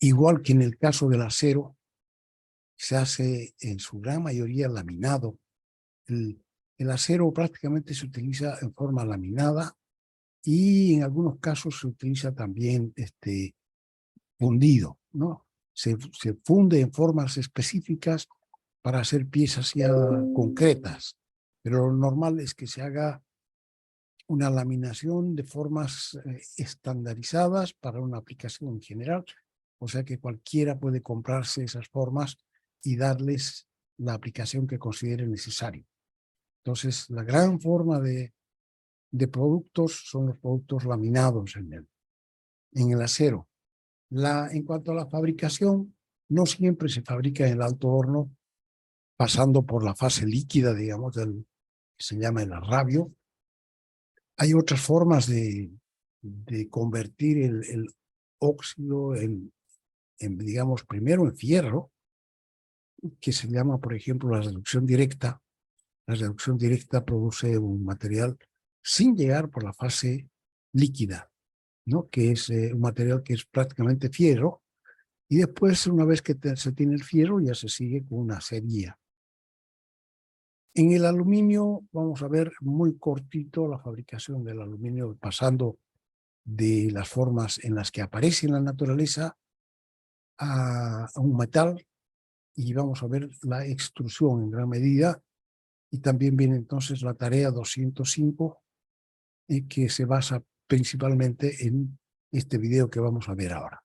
Igual que en el caso del acero, se hace en su gran mayoría laminado. El acero prácticamente se utiliza en forma laminada y en algunos casos se utiliza también fundido, ¿no? Se funde en formas específicas para hacer piezas ya concretas, pero lo normal es que se haga una laminación de formas estandarizadas para una aplicación en general, o sea que cualquiera puede comprarse esas formas y darles la aplicación que considere necesario. Entonces, la gran forma de productos son los productos laminados en el acero. En cuanto a la fabricación, no siempre se fabrica en el alto horno, pasando por la fase líquida, digamos, que se llama el arrabio. Hay otras formas de convertir el óxido digamos, primero en fierro, que se llama, por ejemplo, la reducción directa. La reducción directa produce un material sin llegar por la fase líquida, ¿no? Que es un material que es prácticamente fierro, y después, una vez que se tiene el fierro, ya se sigue con una acería. En el aluminio, vamos a ver muy cortito la fabricación del aluminio, pasando de las formas en las que aparece en la naturaleza a un metal, y vamos a ver la extrusión en gran medida. Y también viene entonces la tarea 205, que se basa principalmente en este video que vamos a ver ahora.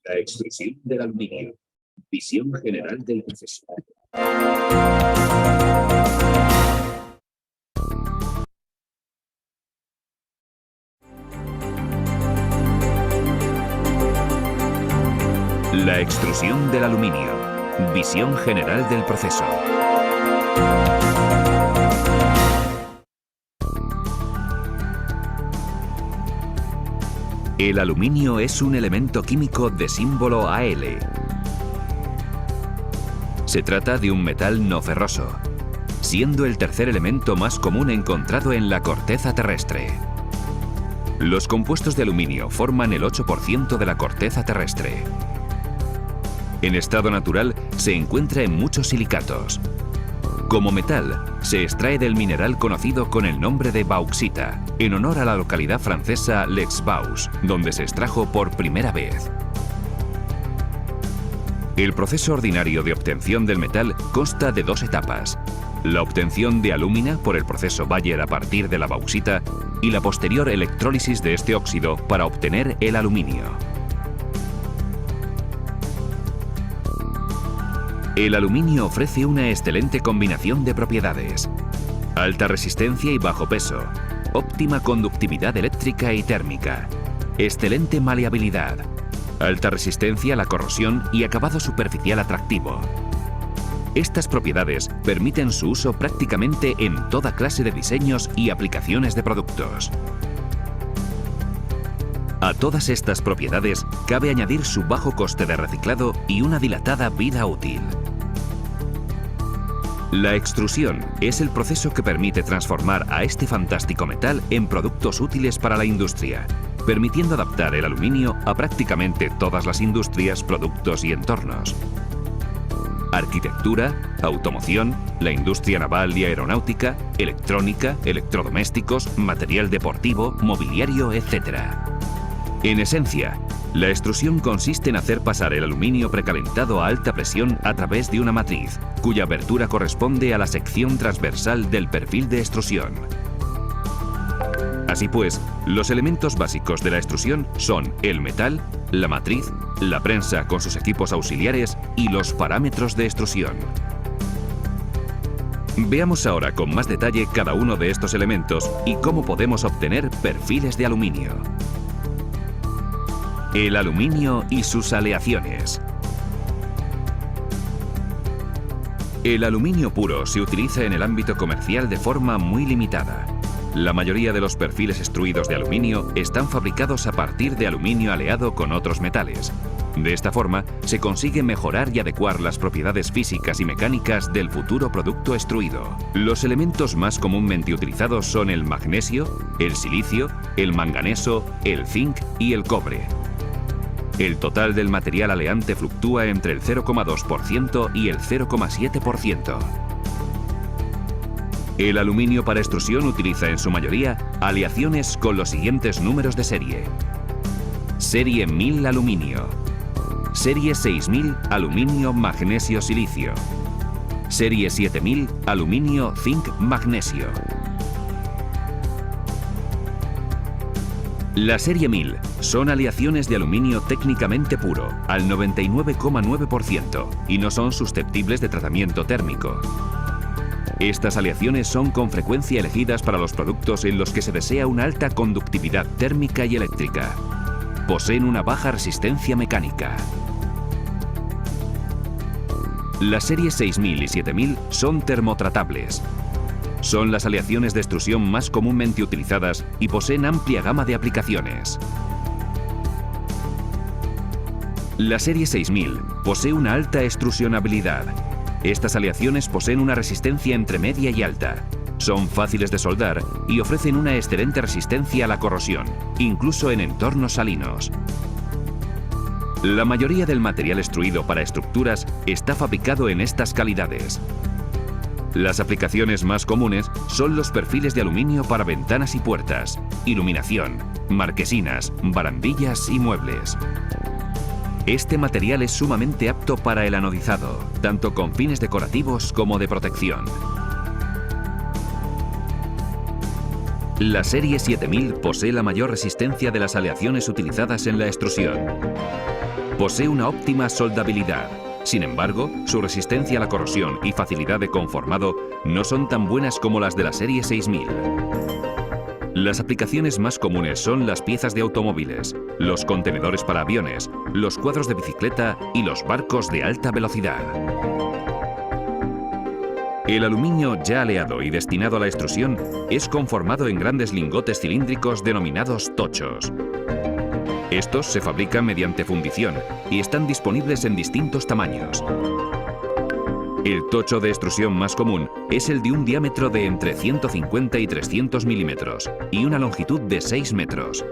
La extrusión del aluminio. Visión general del proceso. La extrusión del aluminio. Visión general del proceso. El aluminio es un elemento químico de símbolo Al. Se trata de un metal no ferroso, siendo el tercer elemento más común encontrado en la corteza terrestre. Los compuestos de aluminio forman el 8% de la corteza terrestre. En estado natural se encuentra en muchos silicatos. Como metal, se extrae del mineral conocido con el nombre de bauxita, en honor a la localidad francesa l'Aix-Vaux, donde se extrajo por primera vez. El proceso ordinario de obtención del metal consta de dos etapas: la obtención de alúmina por el proceso Bayer a partir de la bauxita y la posterior electrólisis de este óxido para obtener el aluminio. El aluminio ofrece una excelente combinación de propiedades: alta resistencia y bajo peso, óptima conductividad eléctrica y térmica, excelente maleabilidad, alta resistencia a la corrosión y acabado superficial atractivo. Estas propiedades permiten su uso prácticamente en toda clase de diseños y aplicaciones de productos. A todas estas propiedades cabe añadir su bajo coste de reciclado y una dilatada vida útil. La extrusión es el proceso que permite transformar a este fantástico metal en productos útiles para la industria, permitiendo adaptar el aluminio a prácticamente todas las industrias, productos y entornos. Arquitectura, automoción, la industria naval y aeronáutica, electrónica, electrodomésticos, material deportivo, mobiliario, etc. En esencia, la extrusión consiste en hacer pasar el aluminio precalentado a alta presión a través de una matriz, cuya abertura corresponde a la sección transversal del perfil de extrusión. Así pues, los elementos básicos de la extrusión son el metal, la matriz, la prensa con sus equipos auxiliares y los parámetros de extrusión. Veamos ahora con más detalle cada uno de estos elementos y cómo podemos obtener perfiles de aluminio. El aluminio y sus aleaciones. El aluminio puro se utiliza en el ámbito comercial de forma muy limitada. La mayoría de los perfiles extruidos de aluminio están fabricados a partir de aluminio aleado con otros metales. De esta forma, se consigue mejorar y adecuar las propiedades físicas y mecánicas del futuro producto extruido. Los elementos más comúnmente utilizados son el magnesio, el silicio, el manganeso, el zinc y el cobre. El total del material aleante fluctúa entre el 0,2% y el 0,7%. El aluminio para extrusión utiliza en su mayoría aleaciones con los siguientes números de serie. Serie 1000 aluminio. Serie 6000 aluminio magnesio silicio. Serie 7000 aluminio zinc magnesio. La serie 1000 son aleaciones de aluminio técnicamente puro, al 99,9%, y no son susceptibles de tratamiento térmico. Estas aleaciones son con frecuencia elegidas para los productos en los que se desea una alta conductividad térmica y eléctrica. Poseen una baja resistencia mecánica. Las series 6000 y 7000 son termotratables. Son las aleaciones de extrusión más comúnmente utilizadas y poseen amplia gama de aplicaciones. La serie 6000 posee una alta extrusionabilidad. Estas aleaciones poseen una resistencia entre media y alta. Son fáciles de soldar y ofrecen una excelente resistencia a la corrosión, incluso en entornos salinos. La mayoría del material extruido para estructuras está fabricado en estas calidades. Las aplicaciones más comunes son los perfiles de aluminio para ventanas y puertas, iluminación, marquesinas, barandillas y muebles. Este material es sumamente apto para el anodizado, tanto con fines decorativos como de protección. La serie 7000 posee la mayor resistencia de las aleaciones utilizadas en la extrusión. Posee una óptima soldabilidad. Sin embargo, su resistencia a la corrosión y facilidad de conformado no son tan buenas como las de la serie 6000. Las aplicaciones más comunes son las piezas de automóviles, los contenedores para aviones, los cuadros de bicicleta y los barcos de alta velocidad. El aluminio ya aleado y destinado a la extrusión es conformado en grandes lingotes cilíndricos denominados tochos. Estos se fabrican mediante fundición y están disponibles en distintos tamaños. El tocho de extrusión más común es el de un diámetro de entre 150 y 300 milímetros y una longitud de 6 metros.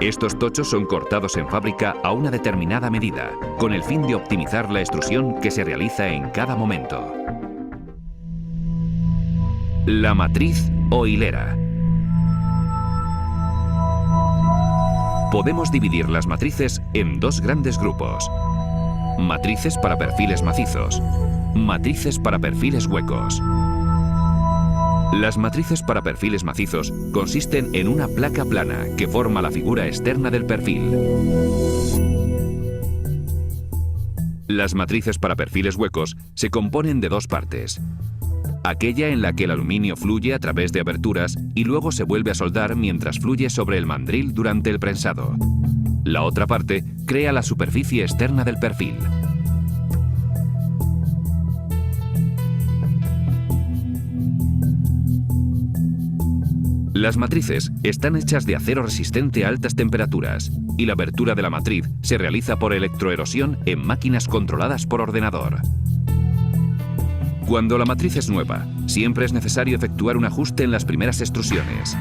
Estos tochos son cortados en fábrica a una determinada medida, con el fin de optimizar la extrusión que se realiza en cada momento. La matriz o hilera. Podemos dividir las matrices en dos grandes grupos. Matrices para perfiles macizos. Matrices para perfiles huecos. Las matrices para perfiles macizos consisten en una placa plana que forma la figura externa del perfil. Las matrices para perfiles huecos se componen de dos partes. Aquella en la que el aluminio fluye a través de aberturas y luego se vuelve a soldar mientras fluye sobre el mandril durante el prensado. La otra parte crea la superficie externa del perfil. Las matrices están hechas de acero resistente a altas temperaturas y la abertura de la matriz se realiza por electroerosión en máquinas controladas por ordenador. Cuando la matriz es nueva, siempre es necesario efectuar un ajuste en las primeras extrusiones.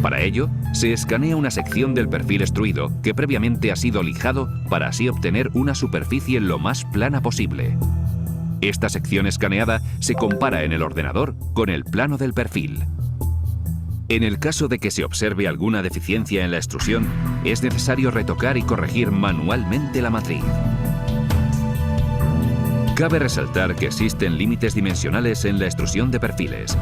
Para ello, se escanea una sección del perfil extruido que previamente ha sido lijado para así obtener una superficie lo más plana posible. Esta sección escaneada se compara en el ordenador con el plano del perfil. En el caso de que se observe alguna deficiencia en la extrusión, es necesario retocar y corregir manualmente la matriz. Cabe resaltar que existen límites dimensionales en la extrusión de perfiles.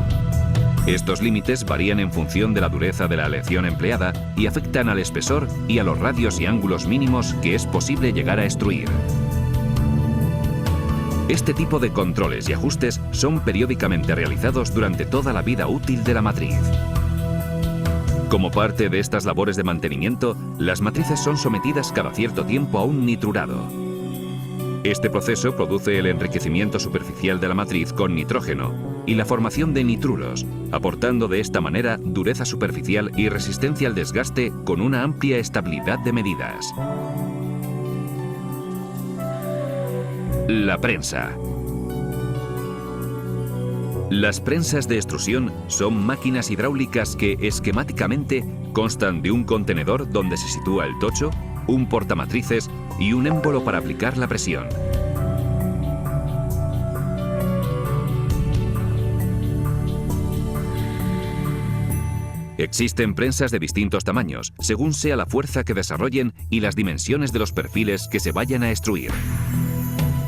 Estos límites varían en función de la dureza de la aleación empleada y afectan al espesor y a los radios y ángulos mínimos que es posible llegar a extruir. Este tipo de controles y ajustes son periódicamente realizados durante toda la vida útil de la matriz. Como parte de estas labores de mantenimiento, las matrices son sometidas cada cierto tiempo a un nitrurado. Este proceso produce el enriquecimiento superficial de la matriz con nitrógeno y la formación de nitruros, aportando de esta manera dureza superficial y resistencia al desgaste con una amplia estabilidad de medidas. La prensa. Las prensas de extrusión son máquinas hidráulicas que esquemáticamente constan de un contenedor donde se sitúa el tocho, un portamatrices y un émbolo para aplicar la presión. Existen prensas de distintos tamaños, según sea la fuerza que desarrollen y las dimensiones de los perfiles que se vayan a extruir.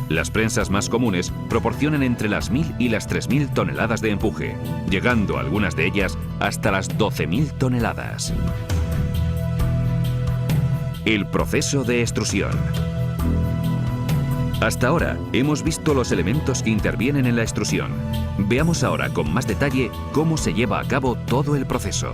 Las prensas más comunes proporcionan entre las 1000 y las 3000 toneladas de empuje, llegando algunas de ellas hasta las 12.000 toneladas. El proceso de extrusión. Hasta ahora hemos visto los elementos que intervienen en la extrusión. Veamos ahora con más detalle cómo se lleva a cabo todo el proceso.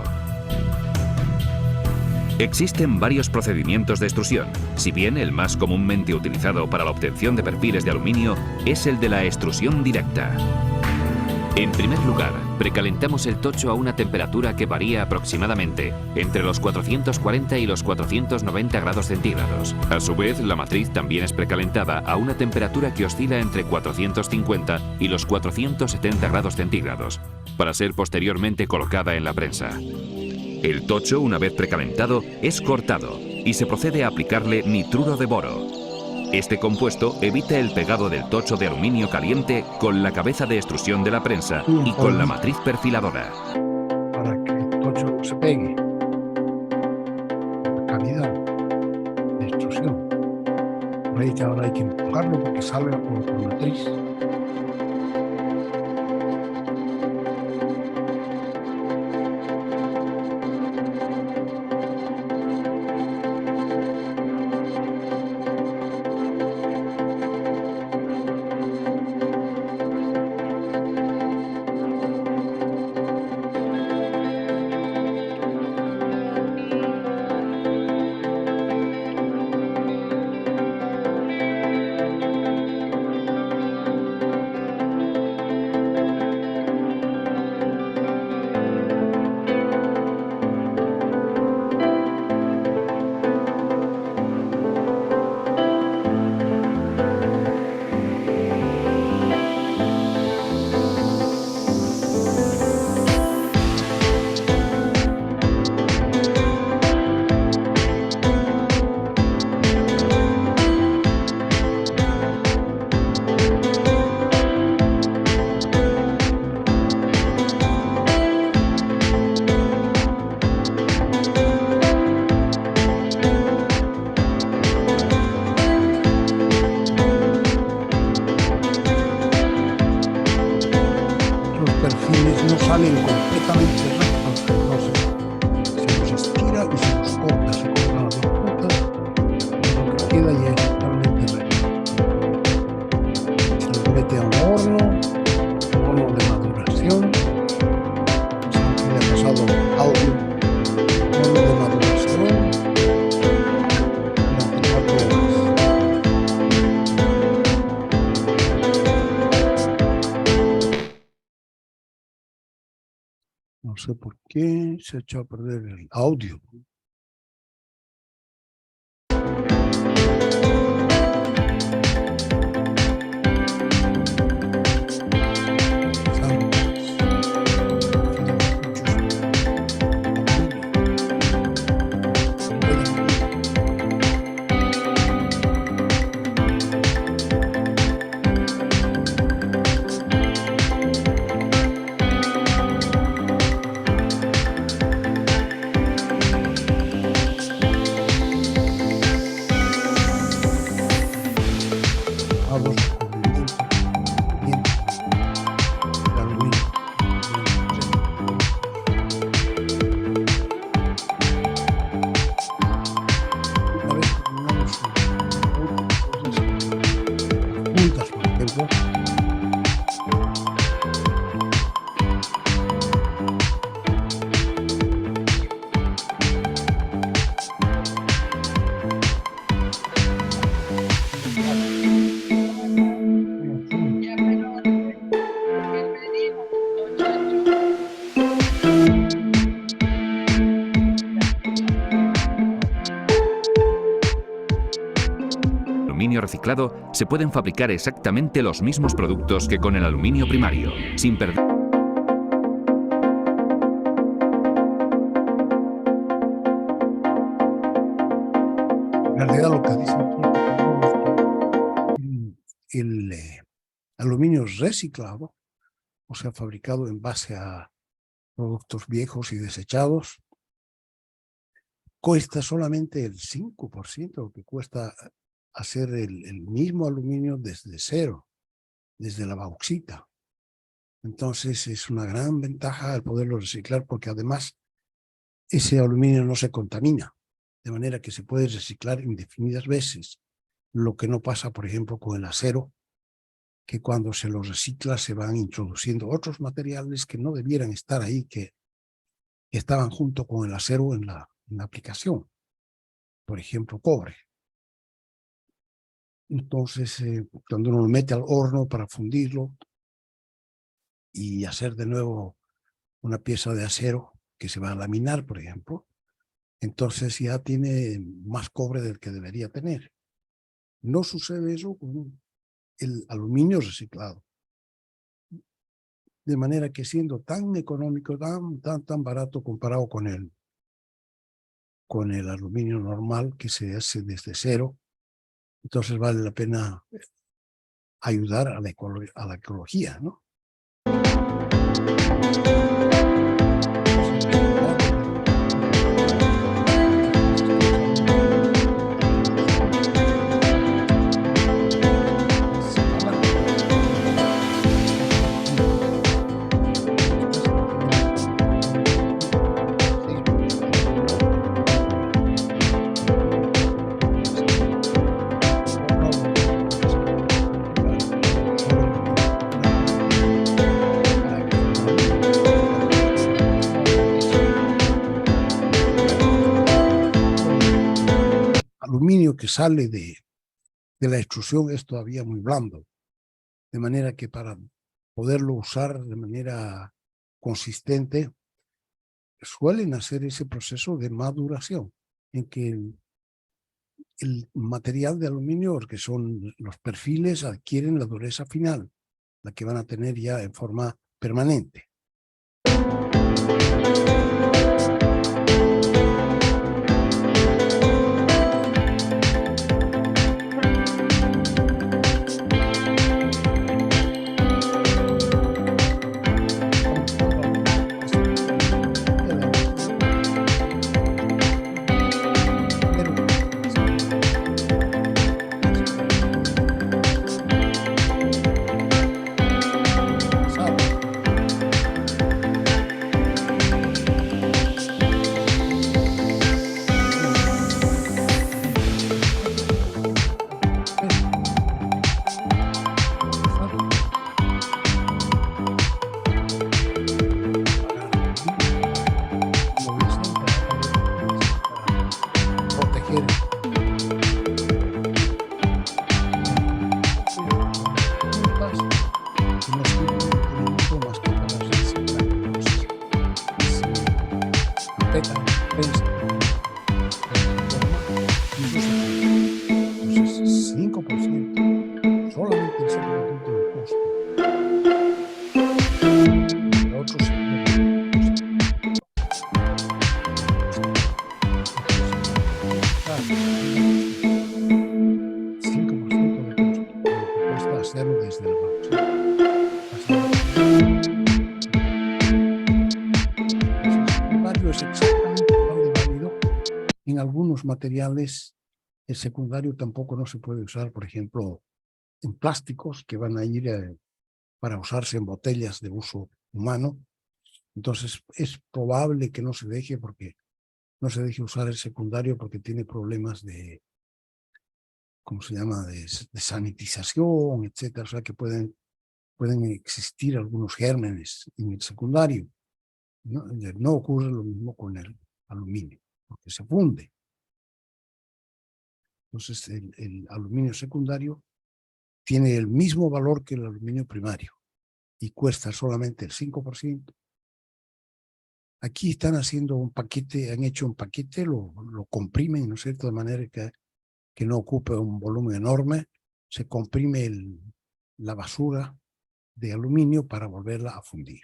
Existen varios procedimientos de extrusión, si bien el más comúnmente utilizado para la obtención de perfiles de aluminio es el de la extrusión directa. En primer lugar, precalentamos el tocho a una temperatura que varía aproximadamente entre los 440 y los 490 grados centígrados. A su vez, la matriz también es precalentada a una temperatura que oscila entre 450 y los 470 grados centígrados, para ser posteriormente colocada en la prensa. El tocho, una vez precalentado, es cortado y se procede a aplicarle nitruro de boro. Este compuesto evita el pegado del tocho de aluminio caliente con la cabeza de extrusión de la prensa y con la matriz perfiladora. Para que el tocho no se pegue. La calidad de extrusión. Por ahí que ahora hay que empujarlo porque salga por la matriz. No salen completamente rectos, no se los estira y se los corta, se corta las dos puntas, lo que queda ya es totalmente recto. Se los mete a un horno de maduración, se le ha pasado audio, horno de maduración, durante 4 horas. No sé por qué se echó a perder el audio. aluminio reciclado se pueden fabricar exactamente los mismos productos que con el aluminio primario, sin perder. En realidad lo que dice aquí el aluminio reciclado, o sea, fabricado en base a productos viejos y desechados, cuesta solamente el 5% lo que cuesta hacer el mismo aluminio desde cero, desde la bauxita. Entonces es una gran ventaja el poderlo reciclar, porque además ese aluminio no se contamina, de manera que se puede reciclar indefinidas veces, lo que no pasa, por ejemplo, con el acero, que cuando se lo recicla se van introduciendo otros materiales que no debieran estar ahí, que estaban junto con el acero en la aplicación, por ejemplo, cobre. Entonces, cuando uno lo mete al horno para fundirlo y hacer de nuevo una pieza de acero que se va a laminar, por ejemplo, entonces ya tiene más cobre del que debería tener. No sucede eso con el aluminio reciclado. De manera que siendo tan económico, tan barato comparado con el aluminio normal que se hace desde cero, entonces vale la pena ayudar a la ecología, ¿no? Aluminio que sale de la extrusión es todavía muy blando, de manera que para poderlo usar de manera consistente suelen hacer ese proceso de maduración, en que el material de aluminio, que son los perfiles, adquieren la dureza final, la que van a tener ya en forma permanente. En algunos materiales, el secundario tampoco no se puede usar, por ejemplo, en plásticos que van a ir para usarse en botellas de uso humano. Entonces, es probable que no se deje usar el secundario porque tiene problemas de, ¿cómo se llama?, de sanitización, etcétera. O sea, que pueden existir algunos gérmenes en el secundario. No ocurre lo mismo con el aluminio, porque se funde. Entonces, el aluminio secundario tiene el mismo valor que el aluminio primario y cuesta solamente el 5%. Aquí están haciendo un paquete, han hecho un paquete, lo comprimen, ¿no es cierto?, de manera que que no ocupe un volumen enorme, se comprime la basura de aluminio para volverla a fundir.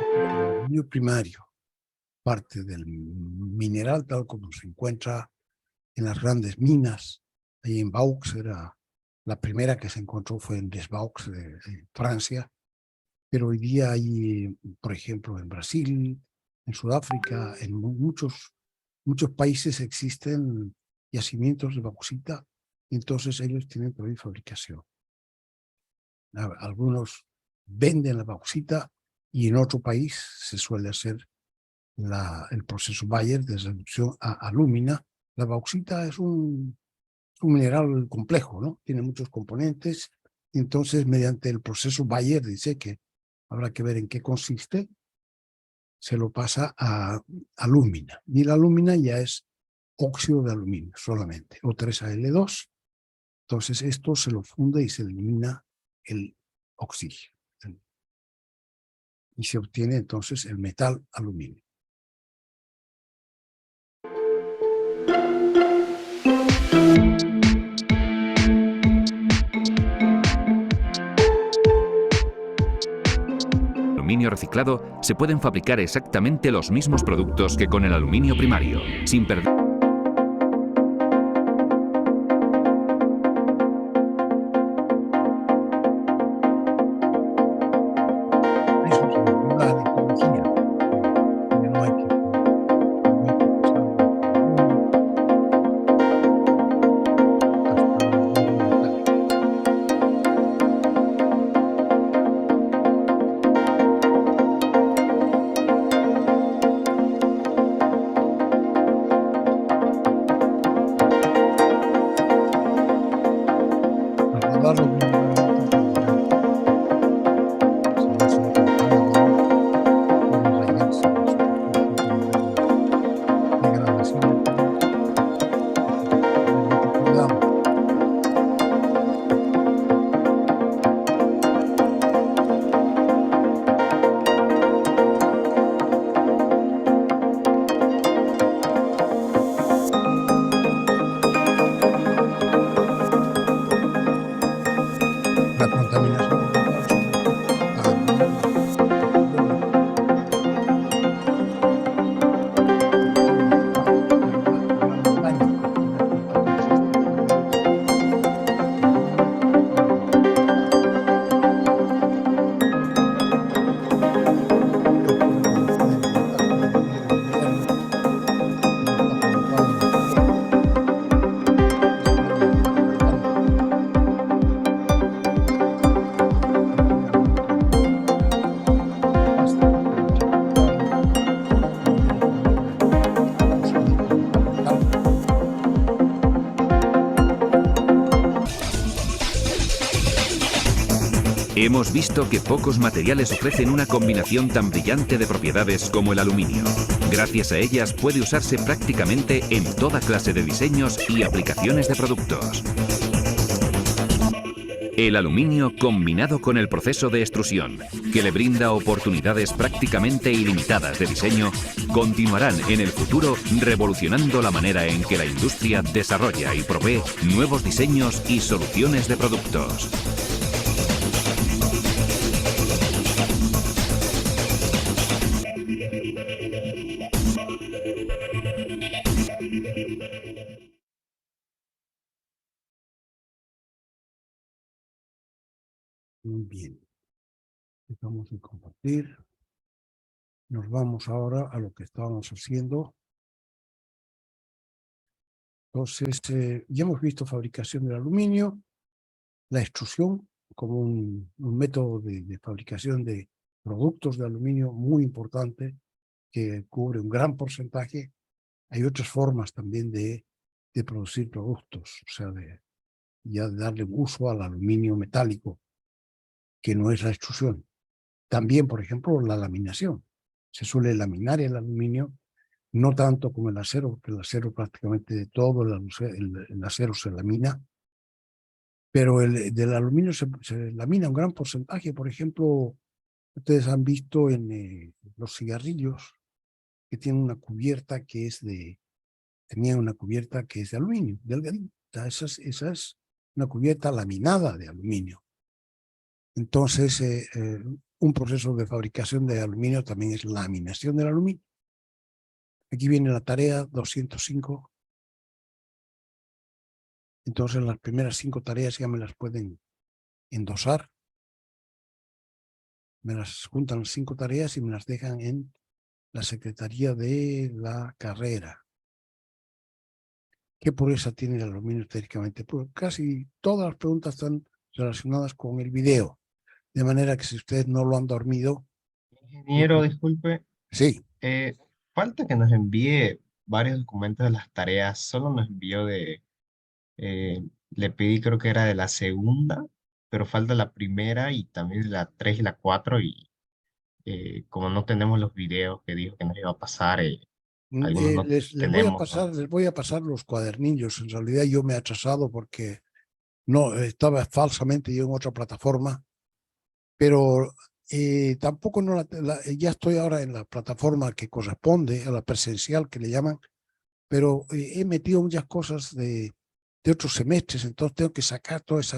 El aluminio primario, parte del mineral tal como se encuentra en las grandes minas. Ahí en Vaux era la primera que se encontró, fue en Les Vaux de Francia, pero hoy día hay, por ejemplo, en Brasil, en Sudáfrica, en muchos países existen yacimientos de bauxita, y entonces ellos tienen todavía fabricación. Algunos venden la bauxita y en otro país se suele hacer el proceso Bayer de reducción a alúmina. La bauxita es un mineral complejo, ¿no? Tiene muchos componentes, y entonces mediante el proceso Bayer, dice que habrá que ver en qué consiste, se lo pasa a alúmina. Y la alúmina ya es óxido de aluminio solamente, O3Al2. Entonces esto se lo funde y se elimina el oxígeno. Y se obtiene entonces el metal aluminio. Aluminio reciclado, se pueden fabricar exactamente los mismos productos que con el aluminio primario, sin perder. Eso se ayuda a la ecología. No hay que pasar hasta el aluminio metálico. Trasladarlo de un lugar a otro para se le hace una campaña de agua, puede rayarse la superficie por medio de degradación metálica, hay que tener mucho cuidado. La contaminación ambiental, sobre todo, también puede provocar un gran daño, porque ya que aquí existe solamente aluminio primario, creo que uno lo puede encontrar todavía en invierno, no está provocado en la tierra, es un metal orgánico. Hay que tener mucho cuidado. Basta con chapotearlo y inmediatamente sale como metal. Hemos visto que pocos materiales ofrecen una combinación tan brillante de propiedades como el aluminio. Gracias a ellas puede usarse prácticamente en toda clase de diseños y aplicaciones de productos. El aluminio combinado con el proceso de extrusión, que le brinda oportunidades prácticamente ilimitadas de diseño, continuarán en el futuro revolucionando la manera en que la industria desarrolla y provee nuevos diseños y soluciones de productos. Muy bien. Vamos a compartir. Nos vamos ahora a lo que estábamos haciendo. Entonces, ya hemos visto fabricación del aluminio, la extrusión como un método de fabricación de productos de aluminio muy importante que cubre un gran porcentaje. Hay otras formas también de producir productos, o sea, ya de darle uso al aluminio metálico, que no es la extrusión. También, por ejemplo, la laminación. Se suele laminar el aluminio, no tanto como el acero, porque el acero prácticamente todo el acero se lamina, pero del aluminio se lamina un gran porcentaje. Por ejemplo, ustedes han visto en los cigarrillos que tienen una cubierta que es tenían una cubierta que es de aluminio, delgadita. Esa es una cubierta laminada de aluminio. Entonces, un proceso de fabricación de aluminio también es laminación del aluminio. Aquí viene la tarea 205. Entonces, las primeras 5 tareas ya me las pueden endosar. Me las juntan las 5 tareas y me las dejan en la Secretaría de la Carrera. ¿Qué pureza tiene el aluminio teóricamente? Pues casi todas las preguntas están relacionadas con el video. De manera que si ustedes no lo han dormido, Ingeniero, disculpe, sí, eh, falta que nos envíe varios documentos de las tareas, solo nos envió le pedí creo que era de la segunda, pero falta la primera y también de la 3 y la 4 y como no tenemos los videos que dijo que nos iba a pasar, algunos no les tenemos, ¿no? voy a pasar los cuadernillos. En realidad yo me he atrasado porque no estaba falsamente yo en otra plataforma, pero tampoco ya estoy ahora en la plataforma que corresponde a la presencial que le llaman, pero he metido muchas cosas de otros semestres, entonces tengo que sacar todas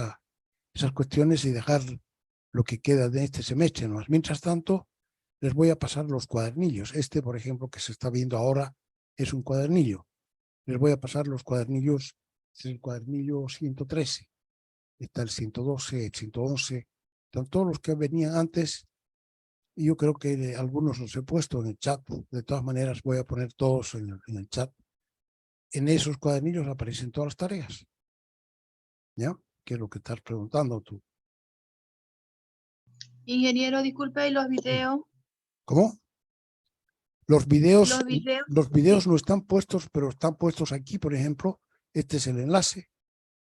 esas cuestiones y dejar lo que queda de este semestre. ¿No? Mientras tanto, les voy a pasar los cuadernillos. Este, por ejemplo, que se está viendo ahora, es un cuadernillo. Les voy a pasar los cuadernillos, es el cuadernillo 113, está el 112, el 111, están todos los que venían antes, y yo creo que algunos los he puesto en el chat. De todas maneras, voy a poner todos en el chat. En esos cuadernillos aparecen todas las tareas. ¿Ya? ¿Qué es lo que estás preguntando tú? Ingeniero, disculpe, ¿y los videos? ¿Cómo? Los videos Los videos. no están puestos, pero están puestos aquí, por ejemplo. Este es el enlace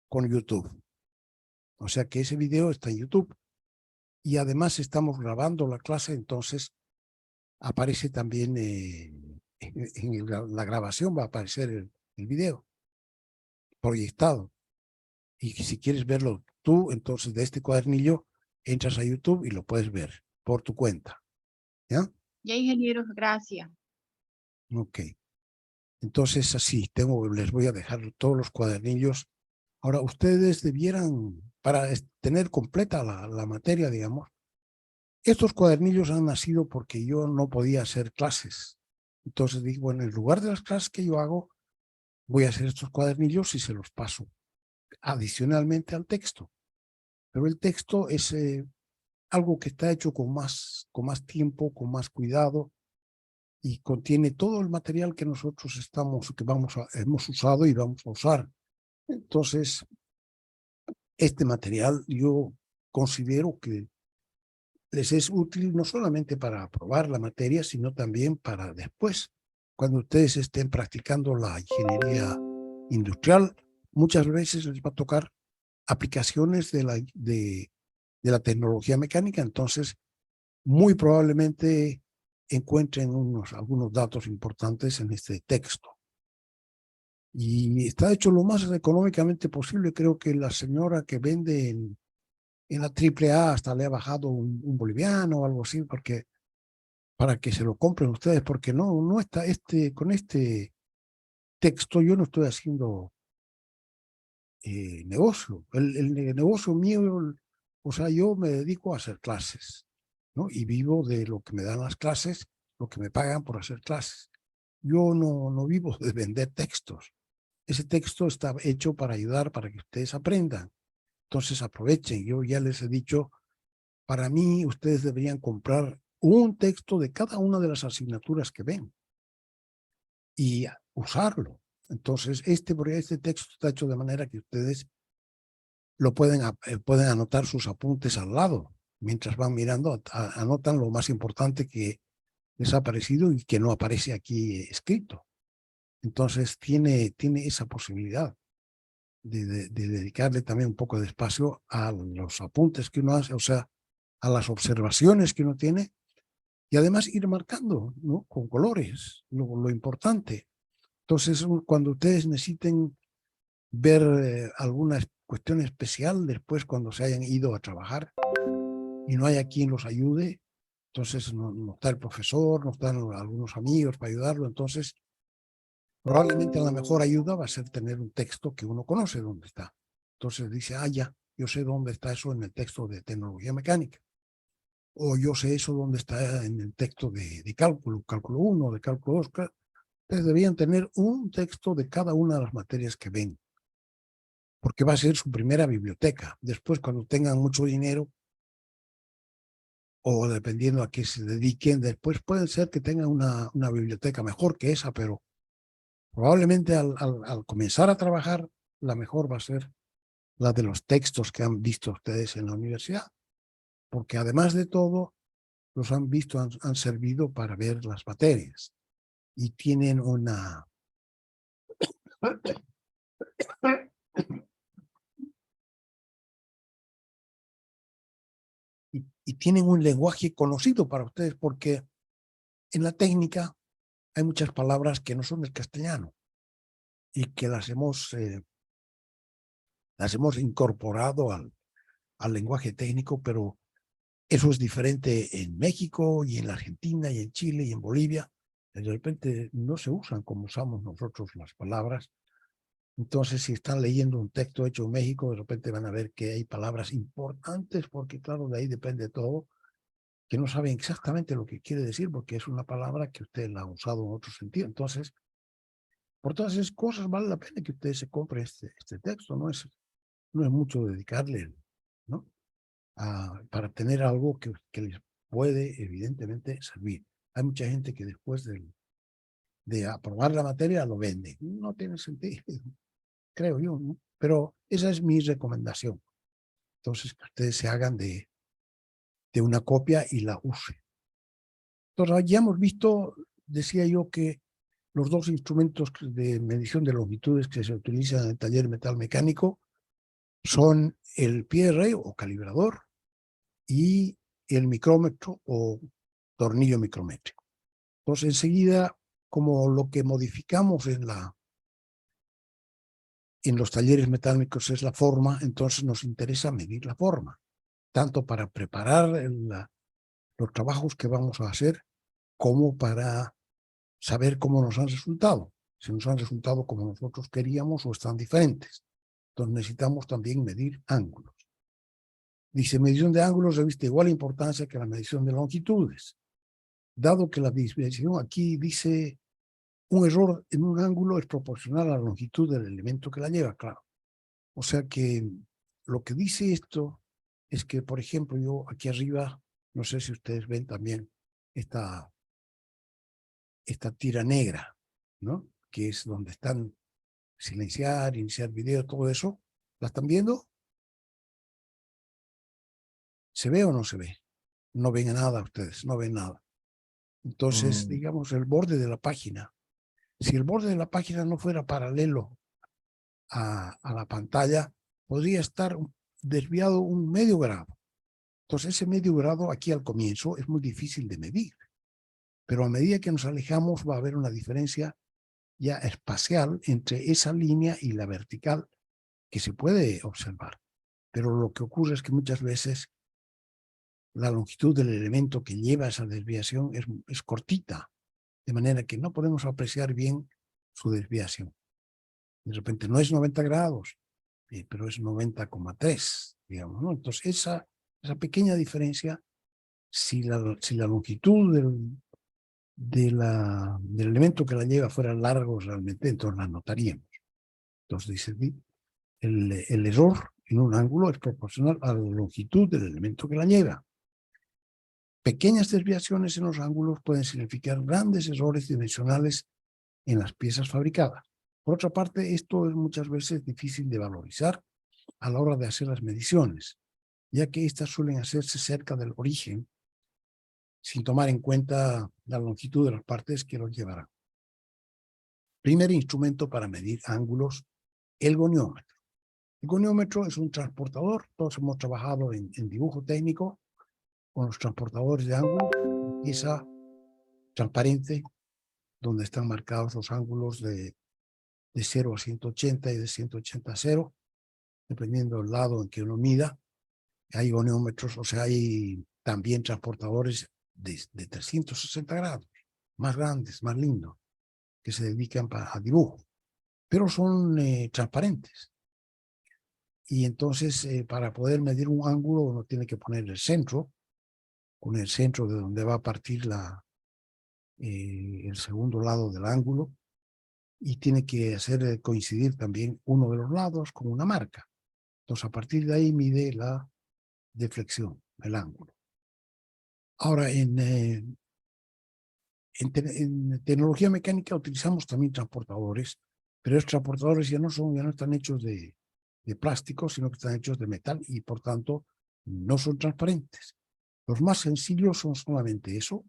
con YouTube. O sea que ese video está en YouTube. Y además estamos grabando la clase, entonces aparece también en la grabación va a aparecer el video proyectado. Y si quieres verlo tú, entonces de este cuadernillo entras a YouTube y lo puedes ver por tu cuenta. ¿Ya? Ya, ingeniero, gracias. Ok. Entonces así, les voy a dejar todos los cuadernillos. Ahora, ustedes debieran, para tener completa la materia, digamos, estos cuadernillos han nacido porque yo no podía hacer clases. Entonces dije, bueno, en lugar de las clases que yo hago, voy a hacer estos cuadernillos y se los paso adicionalmente al texto. Pero el texto es algo que está hecho con más tiempo, con más cuidado, y contiene todo el material que nosotros hemos usado y vamos a usar. Entonces, este material yo considero que les es útil no solamente para aprobar la materia, sino también para después, cuando ustedes estén practicando la ingeniería industrial, muchas veces les va a tocar aplicaciones de la tecnología mecánica, entonces muy probablemente encuentren algunos datos importantes en este texto. Y está hecho lo más económicamente posible. Creo que la señora que vende en la AAA hasta le ha bajado un boliviano o algo así, porque para que se lo compren ustedes, porque no está con este texto yo no estoy haciendo negocio. El negocio mío, o sea, yo me dedico a hacer clases, ¿no? Y vivo de lo que me dan las clases, lo que me pagan por hacer clases. Yo no vivo de vender textos. Ese texto está hecho para ayudar, para que ustedes aprendan. Entonces aprovechen. Yo ya les he dicho, para mí ustedes deberían comprar un texto de cada una de las asignaturas que ven y usarlo. Entonces este texto está hecho de manera que ustedes pueden anotar sus apuntes al lado. Mientras van mirando, anotan lo más importante que les ha aparecido y que no aparece aquí escrito. Entonces tiene esa posibilidad de dedicarle también un poco de espacio a los apuntes que uno hace, o sea, a las observaciones que uno tiene, y además ir marcando, ¿no? Con colores lo importante. Entonces, cuando ustedes necesiten ver alguna cuestión especial después cuando se hayan ido a trabajar y no haya quien los ayude. Entonces no está el profesor, no están algunos amigos para ayudarlo. Entonces, probablemente la mejor ayuda va a ser tener un texto que uno conoce dónde está. Entonces dice, ya, yo sé dónde está eso en el texto de tecnología mecánica. O yo sé eso dónde está en el texto de cálculo, cálculo 1, de cálculo 2. Ustedes deberían tener un texto de cada una de las materias que ven, porque va a ser su primera biblioteca. Después, cuando tengan mucho dinero, o dependiendo a qué se dediquen, después pueden ser que tengan una biblioteca mejor que esa, pero probablemente al comenzar a trabajar, la mejor va a ser la de los textos que han visto ustedes en la universidad, porque además de todo, los han visto, han servido para ver las materias y tienen y tienen un lenguaje conocido para ustedes, porque en la técnica hay muchas palabras que no son del castellano y que las hemos incorporado al lenguaje técnico, pero eso es diferente en México y en la Argentina y en Chile y en Bolivia. De repente no se usan como usamos nosotros las palabras. Entonces, si están leyendo un texto hecho en México, de repente van a ver que hay palabras importantes, porque claro, de ahí depende todo, que no saben exactamente lo que quiere decir, porque es una palabra que usted la ha usado en otro sentido. Entonces, por todas esas cosas vale la pena que usted se compre este texto, no es mucho dedicarle, ¿no? Para tener algo que les puede evidentemente servir. Hay mucha gente que después de aprobar la materia lo vende. No tiene sentido, creo yo, ¿no? Pero esa es mi recomendación. Entonces, que ustedes se hagan de una copia y la usen. Entonces, ya hemos visto, decía yo, que los dos instrumentos de medición de longitudes que se utilizan en el taller metal mecánico son el PRA o calibrador y el micrómetro o tornillo micrométrico. Entonces, enseguida, como lo que modificamos en los talleres metálicos es la forma, entonces nos interesa medir la forma, tanto para preparar los trabajos que vamos a hacer, como para saber cómo nos han resultado, si nos han resultado como nosotros queríamos o están diferentes. Entonces necesitamos también medir ángulos. Dice, medición de ángulos reviste igual importancia que la medición de longitudes, dado que la desviación aquí dice un error en un ángulo es proporcional a la longitud del elemento que la lleva, claro. O sea que lo que dice esto es que, por ejemplo, yo aquí arriba, no sé si ustedes ven también esta tira negra, ¿no? Que es donde están silenciar, iniciar video, todo eso. ¿La están viendo? ¿Se ve o no se ve? No ven nada ustedes, no ven nada. Entonces, digamos, el borde de la página. Si el borde de la página no fuera paralelo a la pantalla, podría estar desviado un medio grado. Entonces, ese medio grado aquí al comienzo es muy difícil de medir. Pero a medida que nos alejamos va a haber una diferencia ya espacial entre esa línea y la vertical que se puede observar. Pero lo que ocurre es que muchas veces la longitud del elemento que lleva esa desviación es cortita, de manera que no podemos apreciar bien su desviación. De repente no es 90 grados, pero es 90,3, digamos, ¿no? Entonces esa pequeña diferencia, si la longitud del elemento que la lleva fuera largo realmente, entonces la notaríamos. Entonces dice, el error en un ángulo es proporcional a la longitud del elemento que la lleva. Pequeñas desviaciones en los ángulos pueden significar grandes errores dimensionales en las piezas fabricadas. Por otra parte, esto es muchas veces difícil de valorizar a la hora de hacer las mediciones, ya que estas suelen hacerse cerca del origen, sin tomar en cuenta la longitud de las partes que los llevarán. Primer instrumento para medir ángulos, el goniómetro. El goniómetro es un transportador. Todos hemos trabajado en dibujo técnico con los transportadores de ángulo, pieza transparente donde están marcados los ángulos de de 0 a 180 y de 180 a 0, dependiendo del lado en que uno mida. Hay goniómetros, o sea, hay también transportadores de 360 grados, más grandes, más lindos, que se dedican a dibujo, pero son transparentes. Y entonces, para poder medir un ángulo, uno tiene que poner el centro, con el centro de donde va a partir el segundo lado del ángulo, y tiene que hacer coincidir también uno de los lados con una marca. Entonces, a partir de ahí mide la deflexión, el ángulo. Ahora, en tecnología mecánica utilizamos también transportadores, pero estos transportadores ya no están hechos de plástico, sino que están hechos de metal y por tanto no son transparentes. Los más sencillos son solamente eso,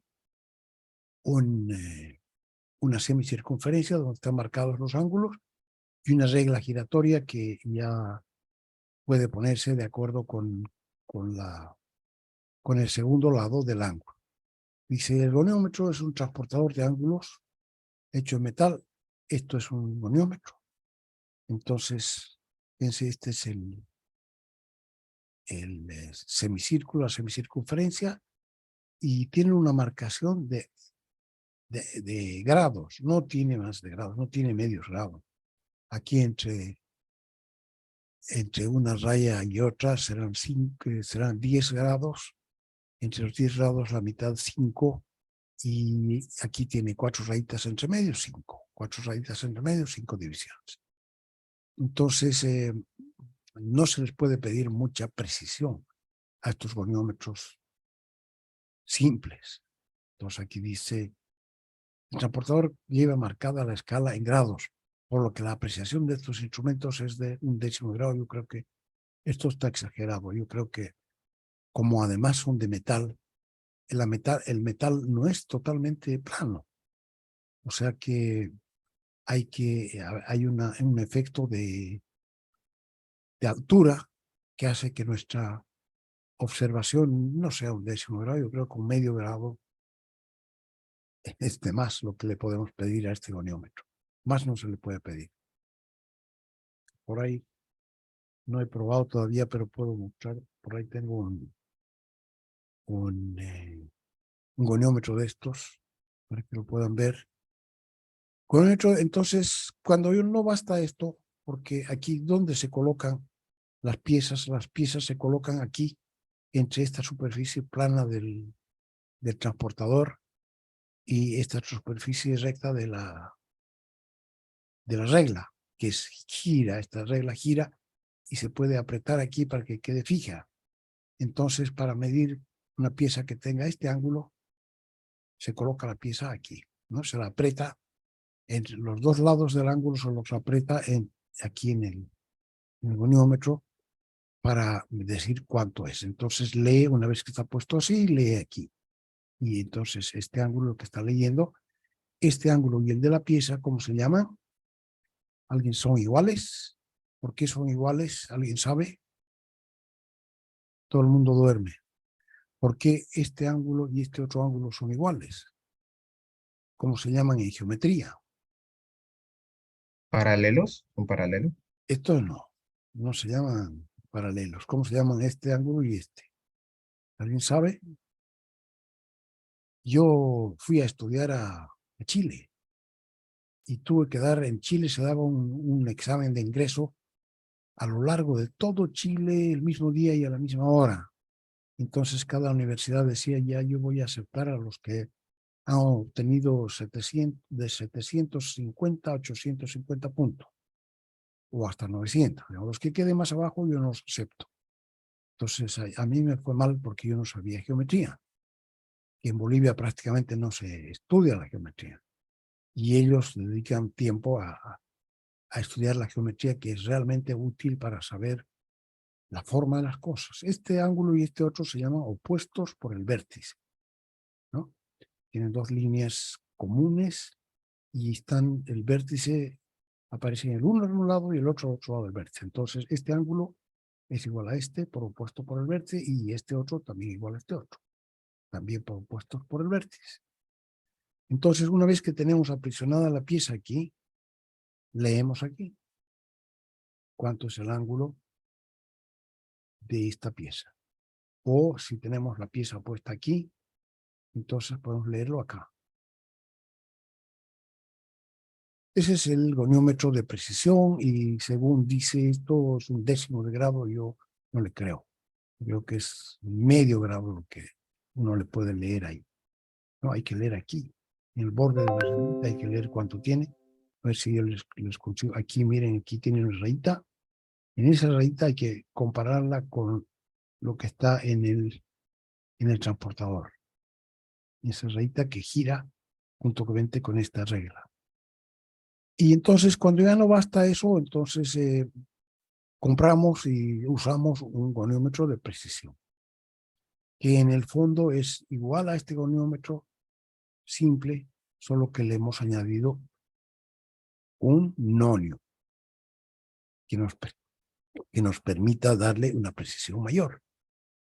una semicircunferencia donde están marcados los ángulos y una regla giratoria que ya puede ponerse de acuerdo con el segundo lado del ángulo. Dice, el goniómetro es un transportador de ángulos hecho en metal. Esto es un goniómetro. Entonces, fíjense, este es el semicírculo, la semicircunferencia, y tiene una marcación de grados. No tiene más de grados, no tiene medios grados. Aquí entre una raya y otra serán 10 grados. Entre los 10 grados, la mitad 5. Y aquí tiene 4 rayitas entre medio, 5. 4 rayitas entre medio, 5 divisiones. Entonces, no se les puede pedir mucha precisión a estos goniómetros simples. Entonces, aquí dice, el transportador lleva marcada la escala en grados, por lo que la apreciación de estos instrumentos es de 1/10 grado. Yo creo que esto está exagerado. Yo creo que, como además son de metal, el metal no es totalmente plano. O sea que hay un efecto de altura que hace que nuestra observación no sea 1/10 grado. Yo creo que 1/2 grado es de más lo que le podemos pedir a este goniómetro. Más no se le puede pedir. Por ahí no he probado todavía, pero puedo mostrar. Por ahí tengo un goniómetro de estos para que lo puedan ver. Goniómetro, entonces, cuando no basta esto, porque aquí donde se colocan las piezas se colocan aquí entre esta superficie plana del transportador y esta superficie recta de la regla, que gira. Esta regla gira y se puede apretar aquí para que quede fija. Entonces, para medir una pieza que tenga este ángulo, se coloca la pieza aquí, ¿no? Se la aprieta entre los dos lados del ángulo, se los aprieta aquí en el goniómetro para decir cuánto es. Entonces lee, una vez que está puesto así, lee aquí. Y entonces este ángulo que está leyendo, este ángulo y el de la pieza, ¿cómo se llaman? ¿Alguien son iguales? ¿Por qué son iguales? ¿Alguien sabe? Todo el mundo duerme. ¿Por qué este ángulo y este otro ángulo son iguales? ¿Cómo se llaman en geometría? ¿Paralelos? ¿Un paralelo? Estos no se llaman paralelos. ¿Cómo se llaman este ángulo y este? ¿Alguien sabe? Yo fui a estudiar a Chile y tuve que dar, en Chile se daba un examen de ingreso a lo largo de todo Chile el mismo día y a la misma hora. Entonces cada universidad decía, ya yo voy a aceptar a los que han obtenido de 750 a 850 puntos, o hasta 900. Los que queden más abajo yo no los acepto. Entonces a mí me fue mal porque yo no sabía geometría. Y en Bolivia prácticamente no se estudia la geometría. Y ellos dedican tiempo a estudiar la geometría, que es realmente útil para saber la forma de las cosas. Este ángulo y este otro se llaman opuestos por el vértice, ¿no? Tienen dos líneas comunes y el vértice aparece en el uno en un lado y el otro al otro lado del vértice. Entonces, este ángulo es igual a este por opuesto por el vértice y este otro también igual a este otro, también por opuestos por el vértice. Entonces, una vez que tenemos aprisionada la pieza aquí, leemos aquí cuánto es el ángulo de esta pieza. O si tenemos la pieza puesta aquí, entonces podemos leerlo acá. Ese es el goniómetro de precisión y según dice esto es un 1/10 de grado, yo no le creo. Creo que es medio grado lo que uno le puede leer ahí. No, hay que leer aquí. En el borde de la rayita hay que leer cuánto tiene. A ver si yo les consigo. Aquí, miren, aquí tiene una rayita. En esa rayita hay que compararla con lo que está en el transportador. Esa rayita que gira juntamente con esta regla. Y entonces, cuando ya no basta eso, entonces compramos y usamos un goniómetro de precisión, que en el fondo es igual a este goniómetro simple, solo que le hemos añadido un nonio que nos permita darle una precisión mayor.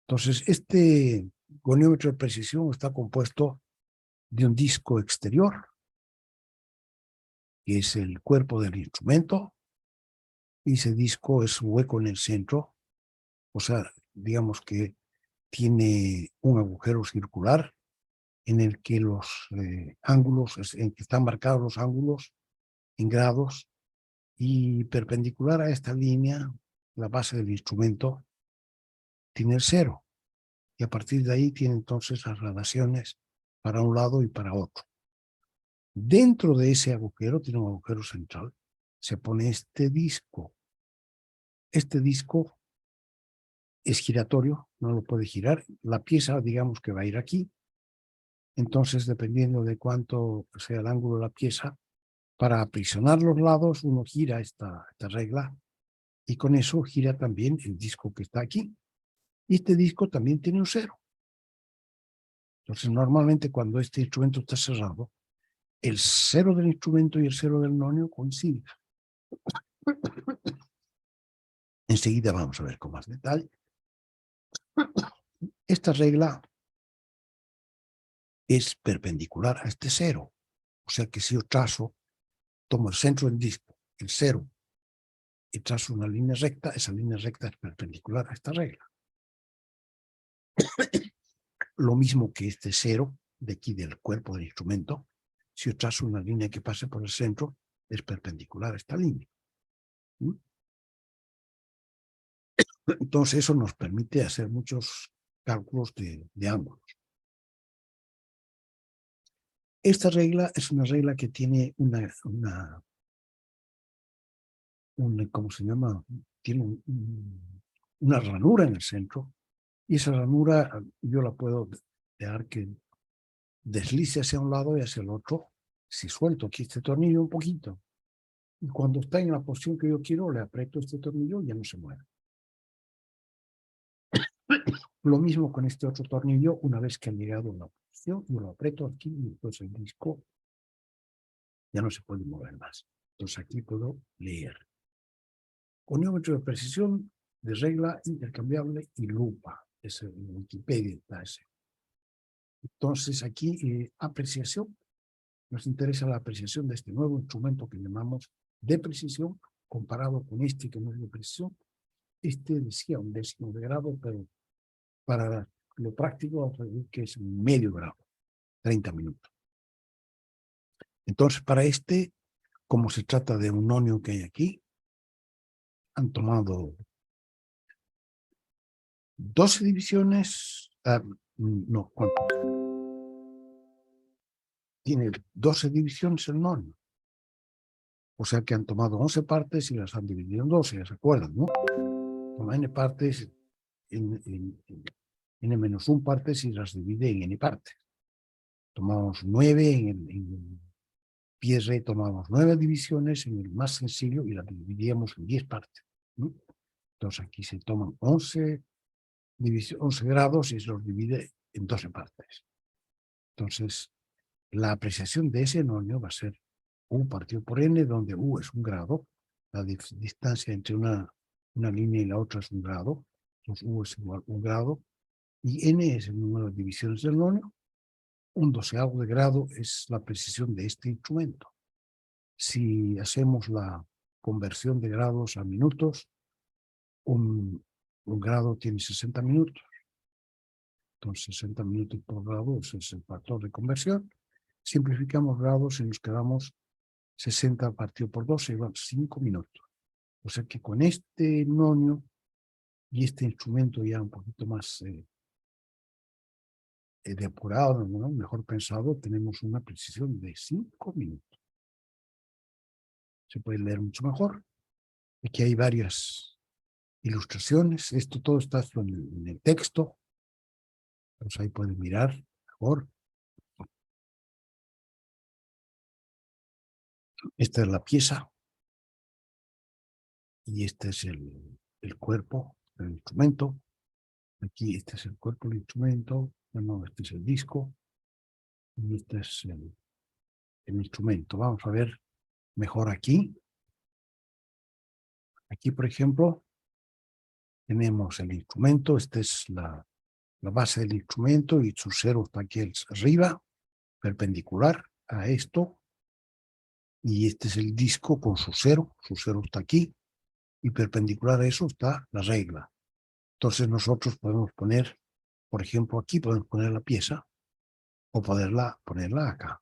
Entonces, este goniómetro de precisión está compuesto de un disco exterior, que es el cuerpo del instrumento, y ese disco es hueco en el centro, o sea, digamos que tiene un agujero circular en el que los ángulos, en que están marcados los ángulos en grados, y perpendicular a esta línea, la base del instrumento tiene el 0. Y a partir de ahí tiene entonces las gradaciones para un lado y para otro. Dentro de ese agujero, tiene un agujero central, se pone este disco. Este disco es giratorio, no lo puede girar. La pieza, digamos que va a ir aquí. Entonces, dependiendo de cuánto sea el ángulo de la pieza, para aprisionar los lados, uno gira esta regla y con eso gira también el disco que está aquí. Y este disco también tiene un 0. Entonces, normalmente cuando este instrumento está cerrado, el 0 del instrumento y el 0 del nonio coinciden. Enseguida vamos a ver con más detalle. Esta regla es perpendicular a este 0. O sea que si yo trazo, tomo el centro del disco, el 0, y trazo una línea recta, esa línea recta es perpendicular a esta regla. Lo mismo que este 0 de aquí del cuerpo del instrumento, si yo trazo una línea que pase por el centro, es perpendicular a esta línea. Entonces eso nos permite hacer muchos cálculos de ángulos. Esta regla es una regla que tiene ¿cómo se llama? Tiene una ranura en el centro, y esa ranura yo la puedo dejar que deslice hacia un lado y hacia el otro. Si suelto aquí este tornillo un poquito, y cuando está en la posición que yo quiero, le aprieto este tornillo y ya no se mueve. Lo mismo con este otro tornillo, una vez que ha llegado a la posición, yo lo aprieto aquí y entonces el disco ya no se puede mover más. Entonces aquí puedo leer. Goniómetro de precisión, de regla intercambiable y lupa. Es en Wikipedia está ese. Entonces aquí, apreciación. Nos interesa la apreciación de este nuevo instrumento que llamamos de precisión, comparado con este que no es de precisión. Este decía 1/10 de grado, pero para lo práctico vamos a decir que es medio grado, 30 minutos. Entonces, para este, como se trata de un nonio que hay aquí, han tomado 12 divisiones, no, ¿cuánto? Tiene 12 divisiones el nonio. O sea que han tomado 11 partes y las han dividido en 12, ¿ya se acuerdan, no? Toma n partes en n-1 partes y las divide en n partes. Tomamos 9 en el pie re, tomamos 9 divisiones en el más sencillo y las dividíamos en 10 partes, ¿no? Entonces aquí se toman 11 grados y se los divide en 12 partes. Entonces, la apreciación de ese nonio va a ser U partido por n, donde U es un grado, la distancia entre una línea y la otra es un grado, entonces U es igual a un grado, y n es el número de divisiones del nonio. Un 12avo de grado es la precisión de este instrumento. Si hacemos la conversión de grados a minutos, un grado tiene 60 minutos. Entonces, 60 minutos por grado, ese es el factor de conversión. Simplificamos grados y nos quedamos 60 partido por 12, igual 5 minutos. O sea que con este nonio y este instrumento ya un poquito más depurado, ¿no? Mejor pensado, tenemos una precisión de 5 minutos. Se puede leer mucho mejor. Aquí hay varias ilustraciones. Esto todo está en el texto. Pues ahí pueden mirar mejor. Esta es la pieza. Y este es el cuerpo del instrumento. Aquí este es el cuerpo del instrumento. Bueno, este es el disco. Y este es el instrumento. Vamos a ver mejor aquí. Aquí, por ejemplo, tenemos el instrumento. Esta es la base del instrumento y su cero está aquí arriba, perpendicular a esto. Y este es el disco con su cero está aquí. Y perpendicular a eso está la regla. Entonces nosotros podemos poner, por ejemplo, aquí podemos poner la pieza o ponerla acá.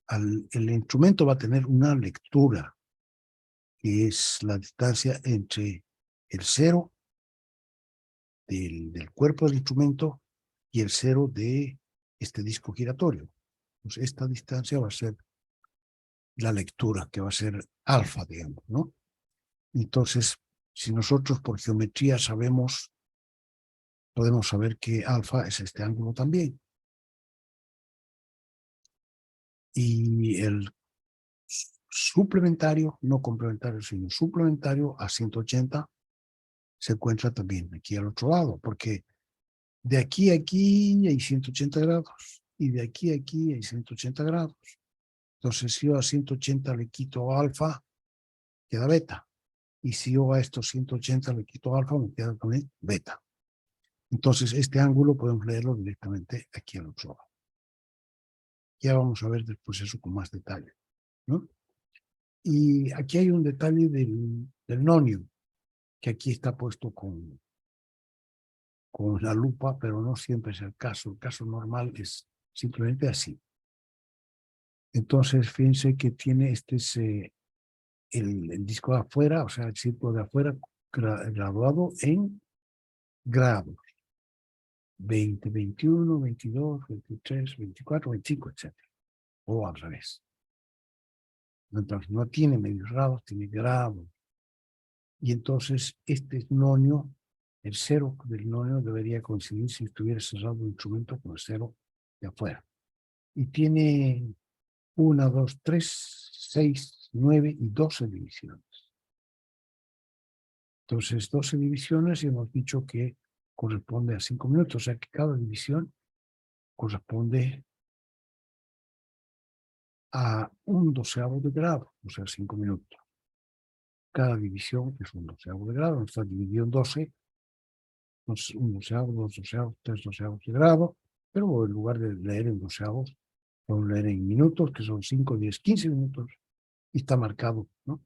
El instrumento va a tener una lectura, que es la distancia entre el cero del cuerpo del instrumento y el cero de este disco giratorio. Entonces esta distancia va a ser la lectura, que va a ser alfa, digamos, ¿no? Entonces, si nosotros por geometría podemos saber que alfa es este ángulo también. Y el suplementario, no complementario, sino suplementario a 180 se encuentra también aquí al otro lado, porque de aquí a aquí hay 180 grados y de aquí a aquí hay 180 grados. Entonces, si yo a 180 le quito alfa, queda beta. Y si yo a estos 180 le quito alfa, me queda también beta. Entonces, este ángulo podemos leerlo directamente aquí al otro lado. Ya vamos a ver después eso con más detalle, ¿no? Y aquí hay un detalle del nonio, que aquí está puesto con la lupa, pero no siempre es el caso. El caso normal es simplemente así. Entonces, fíjense que tiene este es el disco de afuera, o sea, el círculo de afuera graduado en grados. 20, 21, 22, 23, 24, 25, etc. O al revés. Entonces, no tiene medios grados, tiene grados. Y entonces, este nonio, el cero del nonio debería coincidir si estuviera cerrado el instrumento con el cero de afuera. Y tiene 1, 2, 3, 6, 9 y 12 divisiones. Entonces, 12 divisiones y hemos dicho que corresponde a 5 minutos, o sea que cada división corresponde a un doceavo de grado, o sea, 5 minutos. Cada división es un doceavo de grado, está dividido en 12, entonces un doceavo, 2 doceavos, 3 doceavos de grado, pero en lugar de leer en doceavos, podemos leer en minutos, que son 5, 10, 15 minutos, y está marcado, ¿no?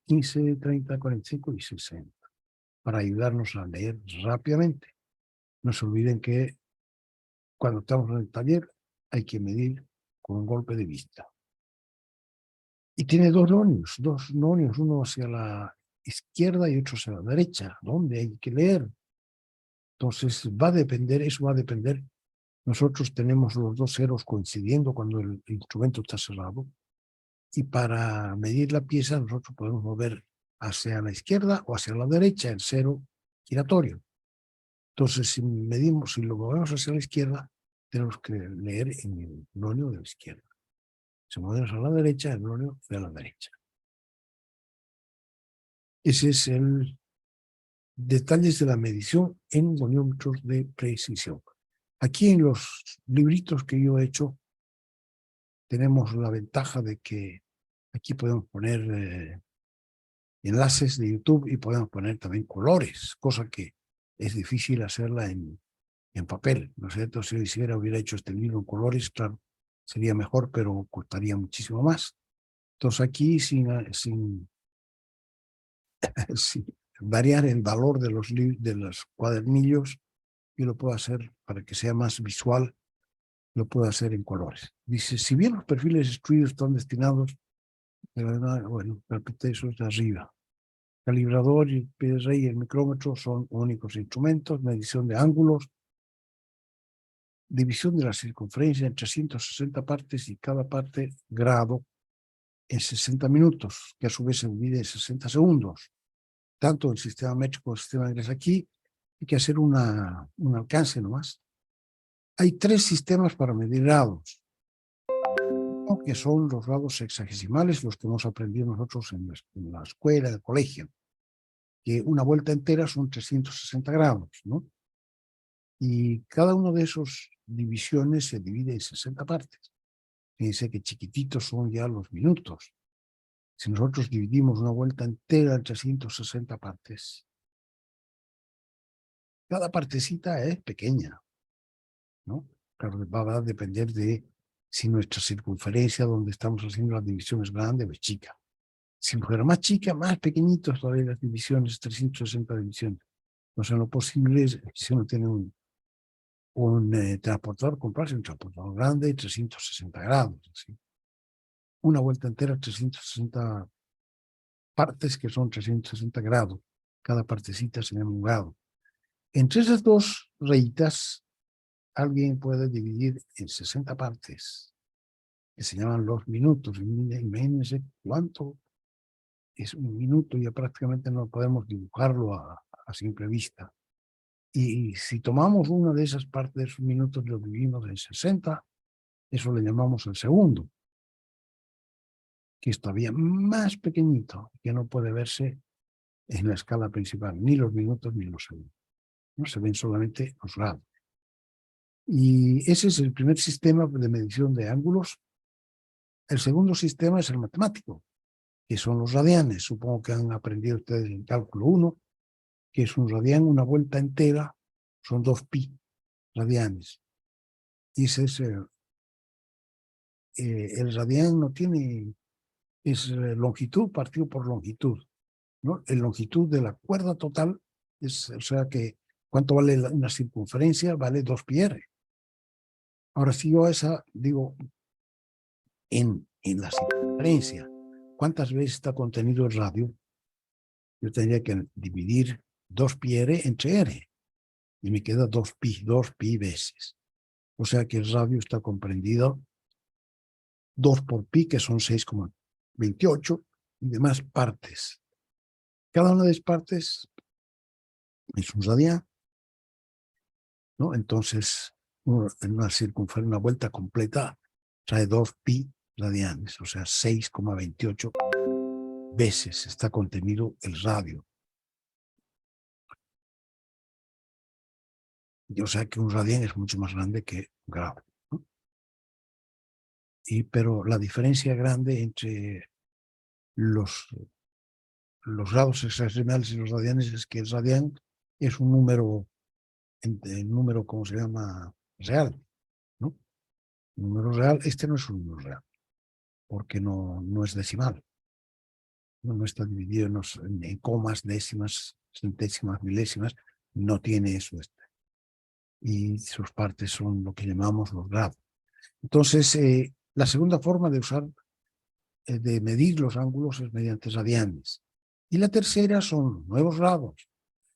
15, 30, 45 y 60, para ayudarnos a leer rápidamente. No se olviden que cuando estamos en el taller hay que medir con un golpe de vista. Y tiene dos nonios, uno hacia la izquierda y otro hacia la derecha, donde hay que leer. Entonces va a depender, eso va a depender. Nosotros tenemos los dos ceros coincidiendo cuando el instrumento está cerrado. Y para medir la pieza nosotros podemos mover hacia la izquierda o hacia la derecha el cero giratorio. Entonces si lo movemos hacia la izquierda, tenemos que leer en el nonio de la izquierda. Si movemos a la derecha, el nonio de la derecha. Ese es el detalles de la medición en goniómetros de precisión. Aquí en los libritos que yo he hecho, tenemos la ventaja de que aquí podemos poner enlaces de YouTube y podemos poner también colores, cosa que es difícil hacerla en papel, ¿no es cierto? Si hubiera hecho este libro en colores, claro, sería mejor, pero costaría muchísimo más. Entonces aquí sin variar el valor de los cuadernillos, yo lo puedo hacer para que sea más visual, lo puedo hacer en colores. Dice, si bien los perfiles instruidos están destinados, bueno, repite eso de arriba. Calibrador, y el PRI y el micrómetro son únicos instrumentos, medición de ángulos, división de la circunferencia en 360 partes y cada parte grado en 60 minutos, que a su vez se divide en 60 segundos. Tanto el sistema métrico como el sistema inglés aquí, hay que hacer un alcance nomás. Hay 3 sistemas para medir grados, que son los grados sexagesimales, los que hemos aprendido nosotros en la escuela, en el colegio, que una vuelta entera son 360 grados, ¿no? Y cada uno de esos divisiones se divide en 60 partes. Fíjense que chiquititos son ya los minutos. Si nosotros dividimos una vuelta entera en 360 partes, cada partecita es pequeña, ¿no? Claro, va a depender de si nuestra circunferencia donde estamos haciendo las divisiones es grande o es chica. Si fuera más chica, más pequeñitos todavía las divisiones, 360 divisiones. No sea lo posible, si uno tiene un transportador, comprarse un transportador grande de 360 grados. ¿Sí? Una vuelta entera, 360 partes, que son 360 grados. Cada partecita se llama un grado. Entre esas 2 rayitas, alguien puede dividir en 60 partes, que se llaman los minutos. Imagínense cuánto es un minuto, ya prácticamente no podemos dibujarlo a simple vista. Y si tomamos una de esas partes de esos minutos y lo dividimos en 60, eso le llamamos el segundo, que es todavía más pequeñito, que no puede verse en la escala principal, ni los minutos ni los segundos. No se ven solamente los grados. Y ese es el primer sistema de medición de ángulos. El segundo sistema es el matemático, que son los radianes. Supongo que han aprendido ustedes en cálculo 1, que es un radián, una vuelta entera, son 2pi radianes. Y ese es el radián no tiene, es longitud partido por longitud, ¿no? La longitud de la cuerda total es, o sea que, ¿cuánto vale una circunferencia? Vale 2πr. Ahora, si yo esa digo en la circunferencia, ¿cuántas veces está contenido el radio? Yo tendría que dividir 2πr entre r, y me queda 2pi veces. O sea que el radio está comprendido 2 por pi, que son 6,28, y demás partes. Cada una de las partes es un radián, ¿no? Entonces, una vuelta completa trae 2pi radianes, o sea, 6,28 veces está contenido el radio. Y o sea que un radián es mucho más grande que un grado, ¿no? Pero la diferencia grande entre los grados sexagesimales y los radianes es que el radián es un número, ¿cómo se llama? Real, ¿no? Un número real, este no es un número real, porque no es decimal. No está dividido en comas, décimas, centésimas, milésimas, no tiene eso y sus partes son lo que llamamos los grados. Entonces, la segunda forma de usar, de medir los ángulos es mediante radianes. Y la tercera son nuevos grados.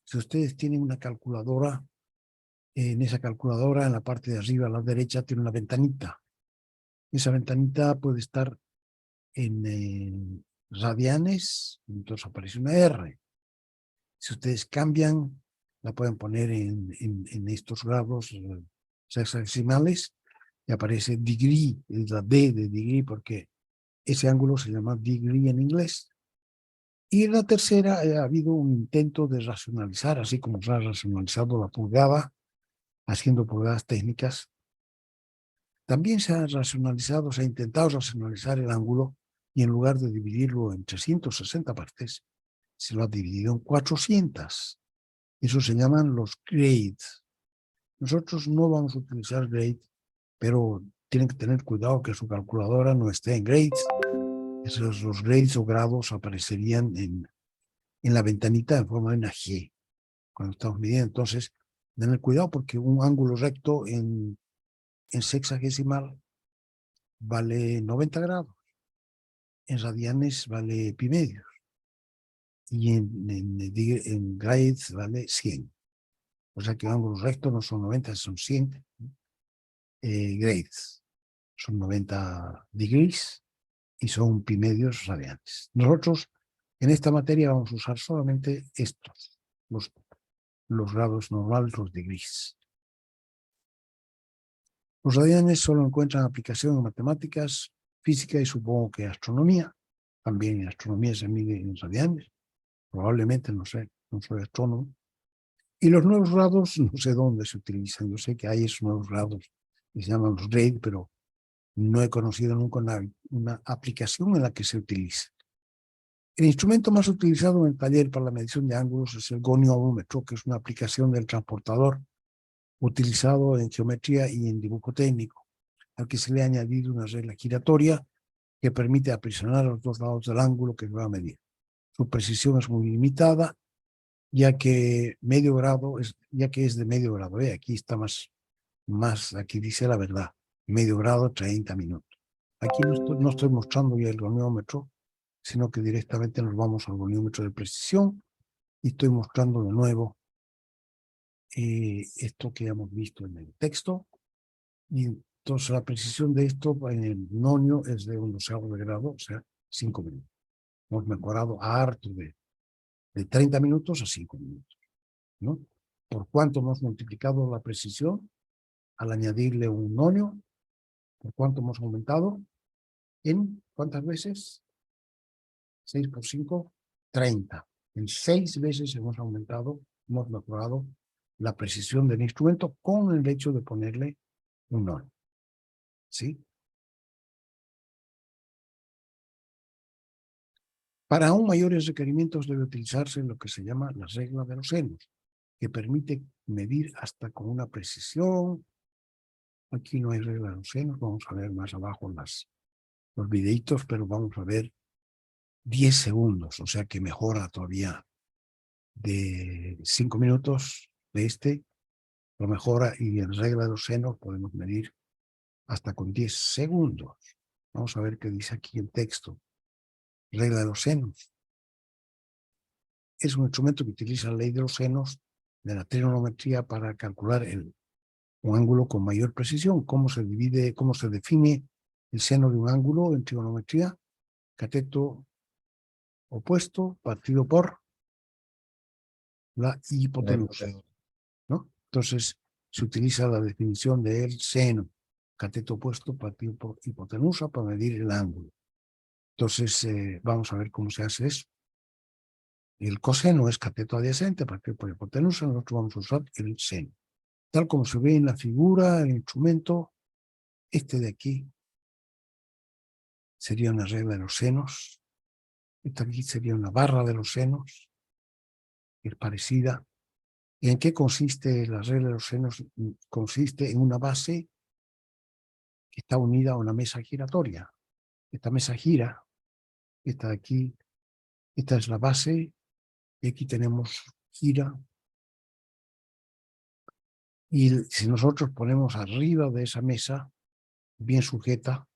Si ustedes tienen una calculadora, en esa calculadora, en la parte de arriba a la derecha, tiene una ventanita. Esa ventanita puede estar en radianes, entonces aparece una R. Si ustedes cambian, la pueden poner en estos grados sexagesimales y aparece degree, la D de degree, porque ese ángulo se llama degree en inglés. Y en la tercera ha habido un intento de racionalizar, así como se ha racionalizado la pulgada, haciendo pulgadas técnicas. También se ha racionalizado, se ha intentado racionalizar el ángulo y en lugar de dividirlo en 360 partes, se lo ha dividido en 400. Eso se llaman los grades. Nosotros no vamos a utilizar grades, pero tienen que tener cuidado que su calculadora no esté en grades, Los grades o grados aparecerían en la ventanita en forma de una G cuando estamos midiendo. Entonces, tened cuidado porque un ángulo recto en sexagesimal vale 90 grados, en radianes vale pi medios y en grades vale 100. O sea que ángulos rectos no son 90, son 100 grades. Son 90 degrees y son pi medios radianes. Nosotros en esta materia vamos a usar solamente estos, los grados normales, los degrees. Los radianes solo encuentran aplicación en matemáticas, física y supongo que astronomía. También en astronomía se mide en radianes. Probablemente, no sé, no soy astrónomo. Y los nuevos grados, no sé dónde se utilizan. Yo sé que hay esos nuevos grados que se llaman los grades, pero no he conocido nunca una aplicación en la que se utilice. El instrumento más utilizado en el taller para la medición de ángulos es el goniometro, que es una aplicación del transportador utilizado en geometría y en dibujo técnico, al que se le ha añadido una regla giratoria que permite aprisionar los dos lados del ángulo que se va a medir. Su precisión es muy limitada, ya que es de medio grado. Aquí está más, aquí dice la verdad, medio grado, 30 minutos. Aquí no estoy mostrando ya el goniómetro, sino que directamente nos vamos al goniómetro de precisión y estoy mostrando de nuevo esto que hemos visto en el texto. Y entonces la precisión de esto en el nonio es de 1/12 de grado, o sea, 5 minutos. Hemos mejorado a harto de 30 minutos a 5 minutos, ¿no? ¿Por cuánto hemos multiplicado la precisión? Al añadirle un nonio, ¿por cuánto hemos aumentado? ¿En cuántas veces? 6 por 5, 30. En 6 veces hemos aumentado, hemos mejorado la precisión del instrumento con el hecho de ponerle un nonio. ¿Sí? Para aún mayores requerimientos debe utilizarse lo que se llama la regla de los senos, que permite medir hasta con una precisión. Aquí no hay regla de los senos, vamos a ver más abajo los videitos, pero vamos a ver 10 segundos, o sea que mejora todavía de 5 minutos de lo mejora, y en regla de los senos podemos medir hasta con 10 segundos. Vamos a ver qué dice aquí el texto. Regla de los senos. Es un instrumento que utiliza la ley de los senos de la trigonometría para calcular un ángulo con mayor precisión. ¿Cómo se define el seno de un ángulo en trigonometría? Cateto opuesto partido por la hipotenusa, ¿no? Entonces se utiliza la definición del seno, cateto opuesto partido por hipotenusa, para medir el ángulo. Entonces vamos a ver cómo se hace eso. El coseno es cateto adyacente partido por hipotenusa. Nosotros vamos a usar el seno. Tal como se ve en la figura, el instrumento, de aquí sería una regla de los senos. Esta aquí sería una barra de los senos, que es parecida. ¿Y en qué consiste la regla de los senos? Consiste en una base que está unida a una mesa giratoria. Esta mesa gira, esta de aquí, esta es la base, y aquí tenemos gira. Y si nosotros ponemos arriba de esa mesa, bien sujeta,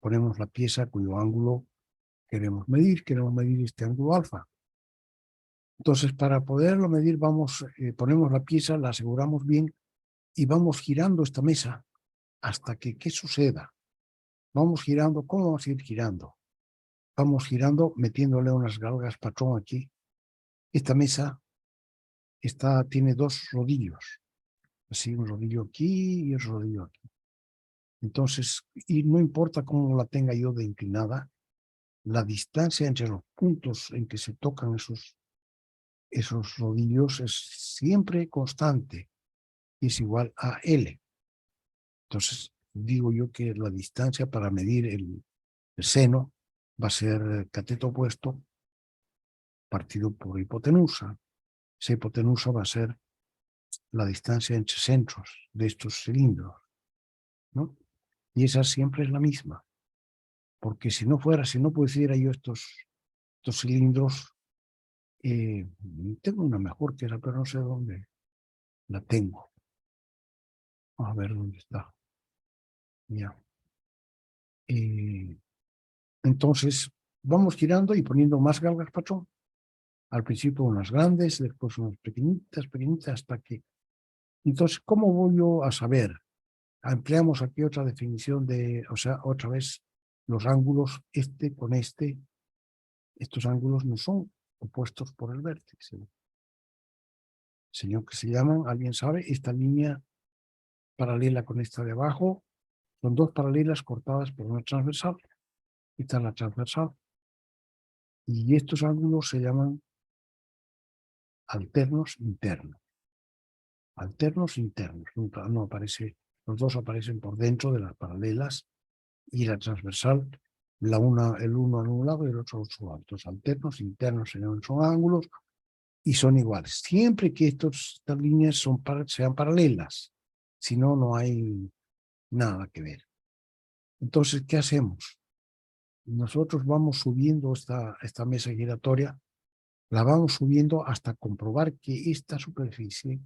ponemos la pieza cuyo ángulo queremos medir este ángulo alfa. Entonces, para poderlo medir, ponemos la pieza, la aseguramos bien y vamos girando esta mesa hasta que, ¿qué suceda? Vamos girando. ¿Cómo vamos a ir girando? Vamos girando metiéndole unas galgas patrón aquí. Esta mesa tiene 2 rodillos. Así, un rodillo aquí y otro rodillo aquí. Entonces, y no importa cómo la tenga yo de inclinada, la distancia entre los puntos en que se tocan esos rodillos es siempre constante, y es igual a L. Entonces, digo yo que la distancia para medir el seno va a ser cateto opuesto partido por hipotenusa. Esa hipotenusa va a ser la distancia entre centros de estos cilindros, ¿no? Y esa siempre es la misma. porque si no pusiera yo estos cilindros, tengo una mejor que esa, pero no sé dónde la tengo. A ver dónde está. Ya. Entonces, vamos girando y poniendo más galgas, patrón. Al principio unas grandes, después unas pequeñitas, hasta que... Entonces, ¿cómo voy yo a saber? Empleamos aquí otra definición o sea, otra vez los ángulos con este. Estos ángulos no son opuestos por el vértice. Señor, que se llaman, ¿alguien sabe? Esta línea paralela con esta de abajo son dos paralelas cortadas por una transversal. Esta es la transversal. Y estos ángulos se llaman alternos internos. Alternos internos. No aparece, los dos aparecen por dentro de las paralelas y la transversal, el uno a un lado y el otro a otro lado. Los alternos internos son ángulos y son iguales. Siempre que estas líneas sean paralelas. Si no, no hay nada que ver. Entonces, ¿qué hacemos? Nosotros vamos subiendo esta mesa giratoria, la vamos subiendo hasta comprobar que esta superficie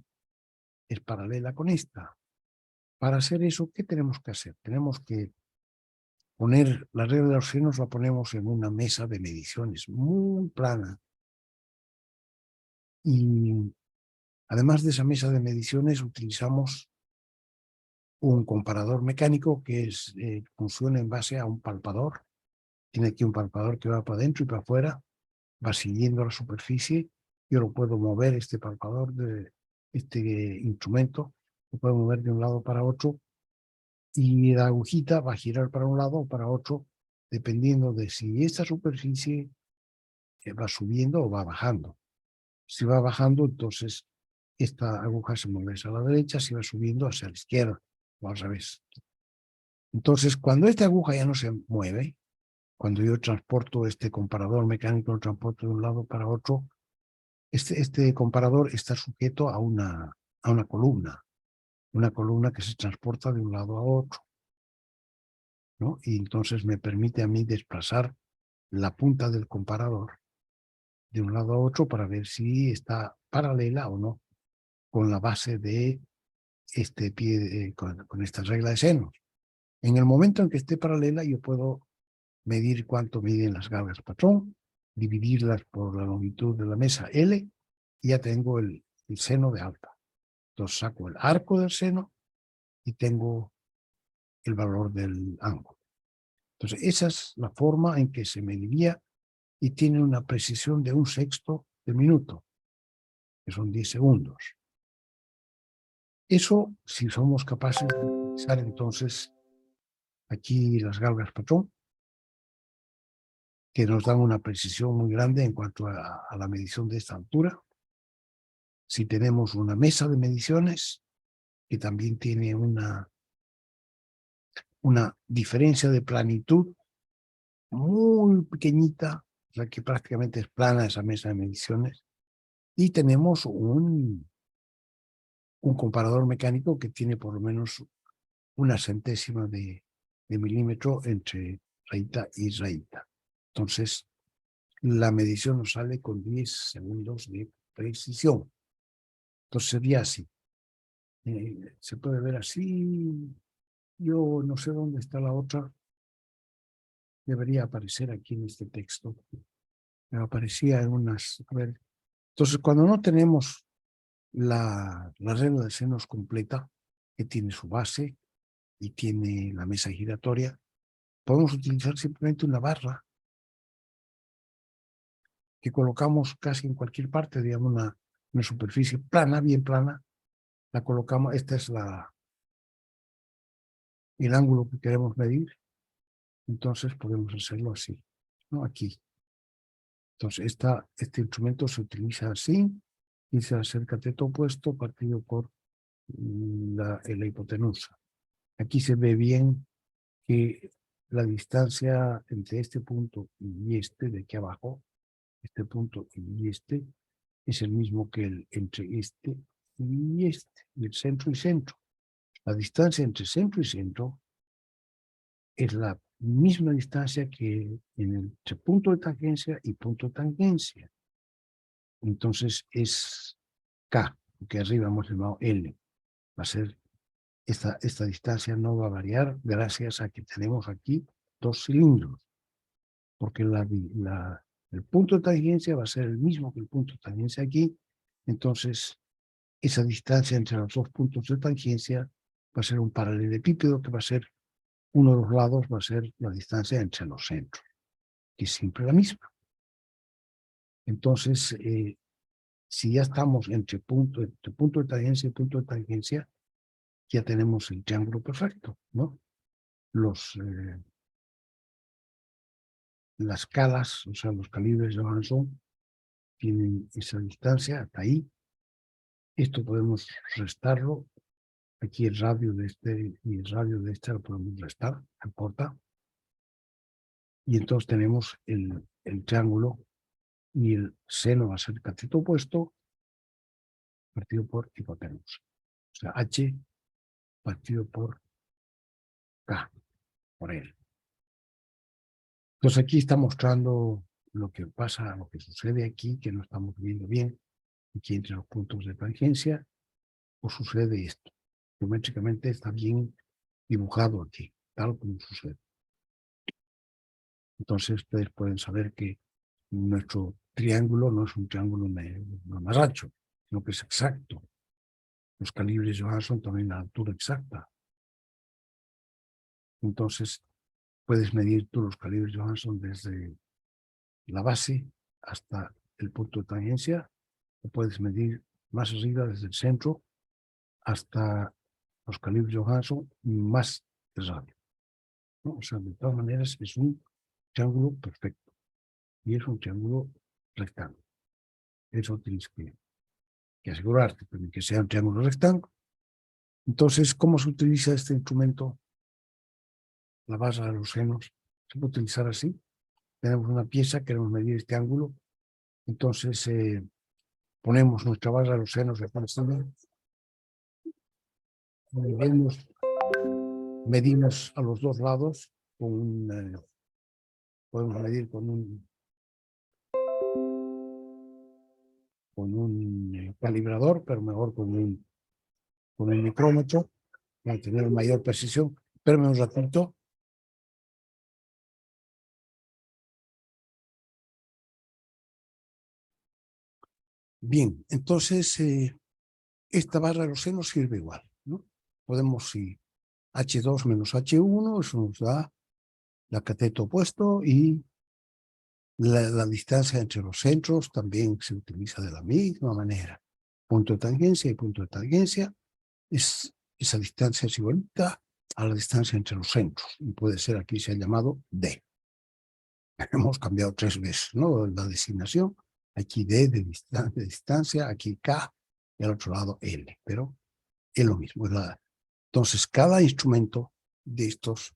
es paralela con esta. Para hacer eso, ¿qué tenemos que hacer? Tenemos que poner la regla de los senos, la ponemos en una mesa de mediciones muy plana. Y además de esa mesa de mediciones, utilizamos un comparador mecánico que funciona en base a un palpador. Tiene aquí un palpador que va para adentro y para afuera, va siguiendo la superficie. Yo lo puedo mover, este palpador, este instrumento, lo puedo mover de un lado para otro y la agujita va a girar para un lado o para otro, dependiendo de si esta superficie va subiendo o va bajando. Si va bajando, entonces esta aguja se mueve hacia la derecha, si va subiendo hacia la izquierda o al revés. Entonces, cuando esta aguja ya no se mueve, cuando yo transporto este comparador mecánico, lo transporto de un lado para otro, este comparador está sujeto a una columna que se transporta de un lado a otro, ¿no? Y entonces me permite a mí desplazar la punta del comparador de un lado a otro para ver si está paralela o no con la base de este pie, con esta regla de senos. En el momento en que esté paralela, yo puedo medir cuánto miden las galgas patrón, dividirlas por la longitud de la mesa L, y ya tengo el seno de alta. Entonces saco el arco del seno y tengo el valor del ángulo. Entonces esa es la forma en que se mediría y tiene una precisión de 1/6 de minuto, que son 10 segundos. Eso, si somos capaces de utilizar entonces aquí las galgas patrón, que nos dan una precisión muy grande en cuanto a la medición de esta altura. Si tenemos una mesa de mediciones, que también tiene una diferencia de planitud muy pequeñita, o sea que prácticamente es plana esa mesa de mediciones, y tenemos un comparador mecánico que tiene por lo menos 1/100ª de milímetro entre rayita y rayita. Entonces, la medición nos sale con 10 segundos de precisión. Entonces sería así. Se puede ver así. Yo no sé dónde está la otra. Debería aparecer aquí en este texto. Me aparecía en unas... A ver. Entonces, cuando no tenemos la regla de senos completa, que tiene su base y tiene la mesa giratoria, podemos utilizar simplemente una barra que colocamos casi en cualquier parte, digamos una superficie plana, bien plana, la colocamos, este es el ángulo que queremos medir, entonces podemos hacerlo así, ¿no? Aquí. Entonces este instrumento se utiliza así, y se hace el cateto opuesto partido por la hipotenusa. Aquí se ve bien que la distancia entre este punto y este de aquí abajo, este punto y este, es el mismo que entre este, y el centro y centro. La distancia entre centro y centro es la misma distancia que entre punto de tangencia y punto de tangencia. Entonces es K, que arriba hemos llamado L. Va a ser esta distancia no va a variar gracias a que tenemos aquí dos cilindros, porque el punto de tangencia va a ser el mismo que el punto de tangencia aquí. Entonces esa distancia entre los dos puntos de tangencia va a ser un paralelepípedo que va a ser, uno de los lados va a ser la distancia entre los centros, que es siempre la misma. Entonces, si ya estamos entre punto de tangencia y punto de tangencia, ya tenemos el triángulo perfecto, ¿no? Las calas, o sea, los calibres de Johansson, tienen esa distancia hasta ahí. Esto podemos restarlo. Aquí el radio de este y el radio de este lo podemos restar, no importa. Y entonces tenemos el triángulo y el seno va a ser cateto opuesto partido por hipotenusa. O sea, H partido por K, por L. Entonces aquí está mostrando lo que pasa, lo que sucede aquí, que no estamos viendo bien, aquí entre los puntos de tangencia, o sucede esto. Geométricamente está bien dibujado aquí, tal como sucede. Entonces ustedes pueden saber que nuestro triángulo no es un triángulo más ancho, sino que es exacto. Los calibres de Johansson también la altura exacta. Entonces puedes medir tú los calibres de Johansson desde la base hasta el punto de tangencia, o puedes medir más arriba desde el centro hasta los calibres de Johansson más el radio, ¿no? O sea, de todas maneras es un triángulo perfecto y es un triángulo rectángulo. Eso tienes que asegurarte, pero que sea un triángulo rectángulo. Entonces, ¿cómo se utiliza este instrumento? La base de los senos se puede utilizar así. Tenemos una pieza, queremos medir este ángulo, entonces ponemos nuestra base de los senos de Palestina, medimos a los dos lados, podemos medir con un calibrador, pero mejor con un micrómetro, para tener mayor precisión. Espérame un ratito. Bien, entonces esta barra de los senos sirve igual, ¿no? Podemos, si H2 menos H1, eso nos da la cateto opuesto y la distancia entre los centros también se utiliza de la misma manera. Punto de tangencia y punto de tangencia, esa distancia es igualita a la distancia entre los centros. Y puede ser, aquí se ha llamado D. Hemos cambiado 3 veces, ¿no? La designación. Aquí D de distancia, aquí K, y al otro lado L. Pero es lo mismo. Entonces, cada instrumento de estos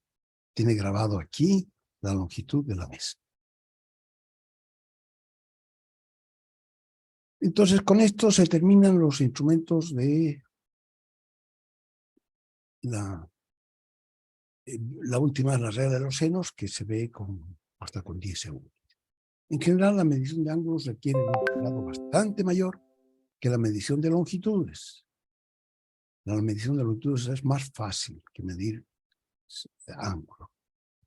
tiene grabado aquí la longitud de la mesa. Entonces, con esto se terminan los instrumentos de la última es la regla de los senos, que se ve hasta con 10 segundos. En general, la medición de ángulos requiere un grado bastante mayor que la medición de longitudes. La medición de longitudes es más fácil que medir ángulo.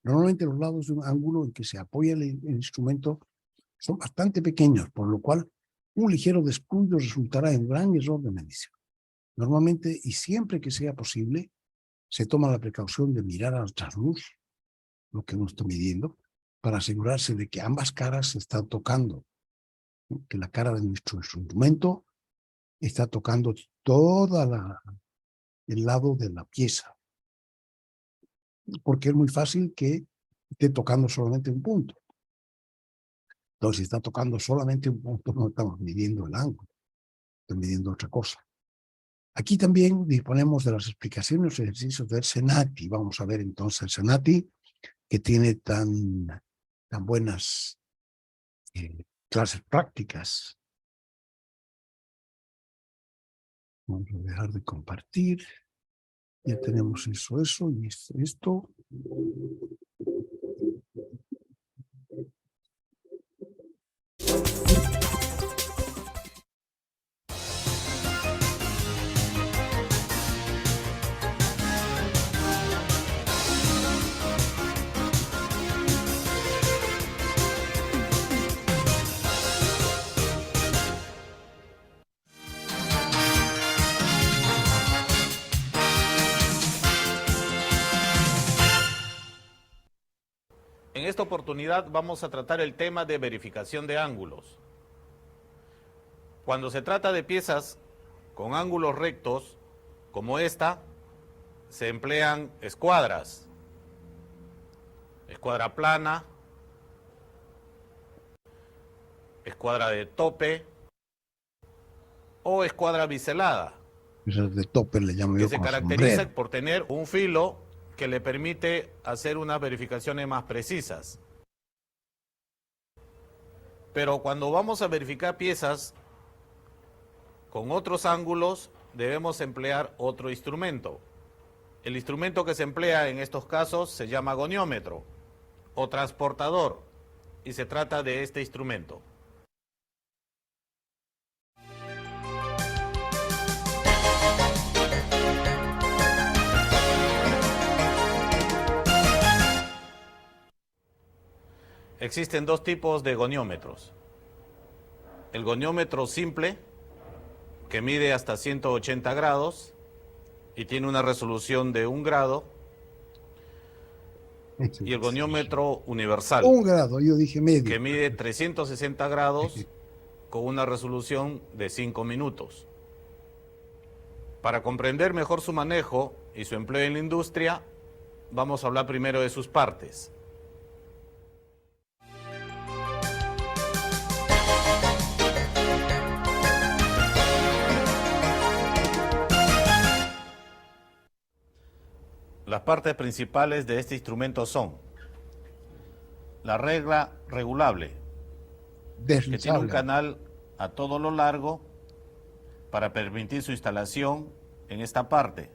Normalmente los lados de un ángulo en que se apoya el instrumento son bastante pequeños, por lo cual un ligero descuido resultará en un gran error de medición. Normalmente, y siempre que sea posible, se toma la precaución de mirar al trasluz lo que uno está midiendo, para asegurarse de que ambas caras se están tocando, ¿no? Que la cara de nuestro instrumento está tocando todo el lado de la pieza, porque es muy fácil que esté tocando solamente un punto. Entonces, si está tocando solamente un punto, no estamos midiendo el ángulo, estamos midiendo otra cosa. Aquí también disponemos de las explicaciones y ejercicios del Senati. Vamos a ver entonces el Senati, que tiene tan buenas clases prácticas. Vamos a dejar de compartir. Ya tenemos eso y esto. En esta oportunidad vamos a tratar el tema de verificación de ángulos. Cuando se trata de piezas con ángulos rectos, como esta, se emplean escuadras. Escuadra plana, escuadra de tope o escuadra biselada, Esas de tope le llamo que yo se con caracteriza sombrero. por tener un filo que le permite hacer unas verificaciones más precisas. Pero cuando vamos a verificar piezas con otros ángulos, debemos emplear otro instrumento. El instrumento que se emplea en estos casos se llama goniómetro o transportador, y se trata de este instrumento. Existen dos tipos de goniómetros. El goniómetro simple, que mide hasta 180 grados y tiene una resolución de 1 grado, y el goniómetro universal, 1 grado, yo dije medio. que mide 360 grados con una resolución de 5 minutos. Para comprender mejor su manejo y su empleo en la industria, vamos a hablar primero de sus partes. Las partes principales de este instrumento son la regla regulable, que tiene un Deslizable. canal a todo lo largo para permitir su instalación en esta parte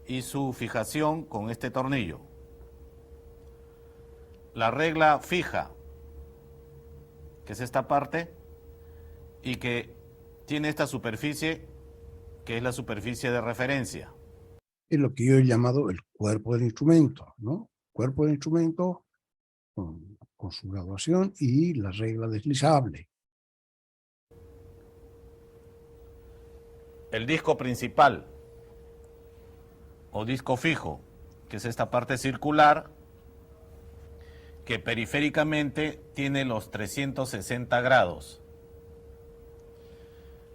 y su fijación con este tornillo. La regla fija, que es esta parte y que tiene esta superficie, que es la superficie de referencia. Es lo que yo he llamado el cuerpo del instrumento, ¿no? Cuerpo del instrumento con su graduación y la regla deslizable. El disco principal o disco fijo, que es esta parte circular, que periféricamente tiene los 360 grados.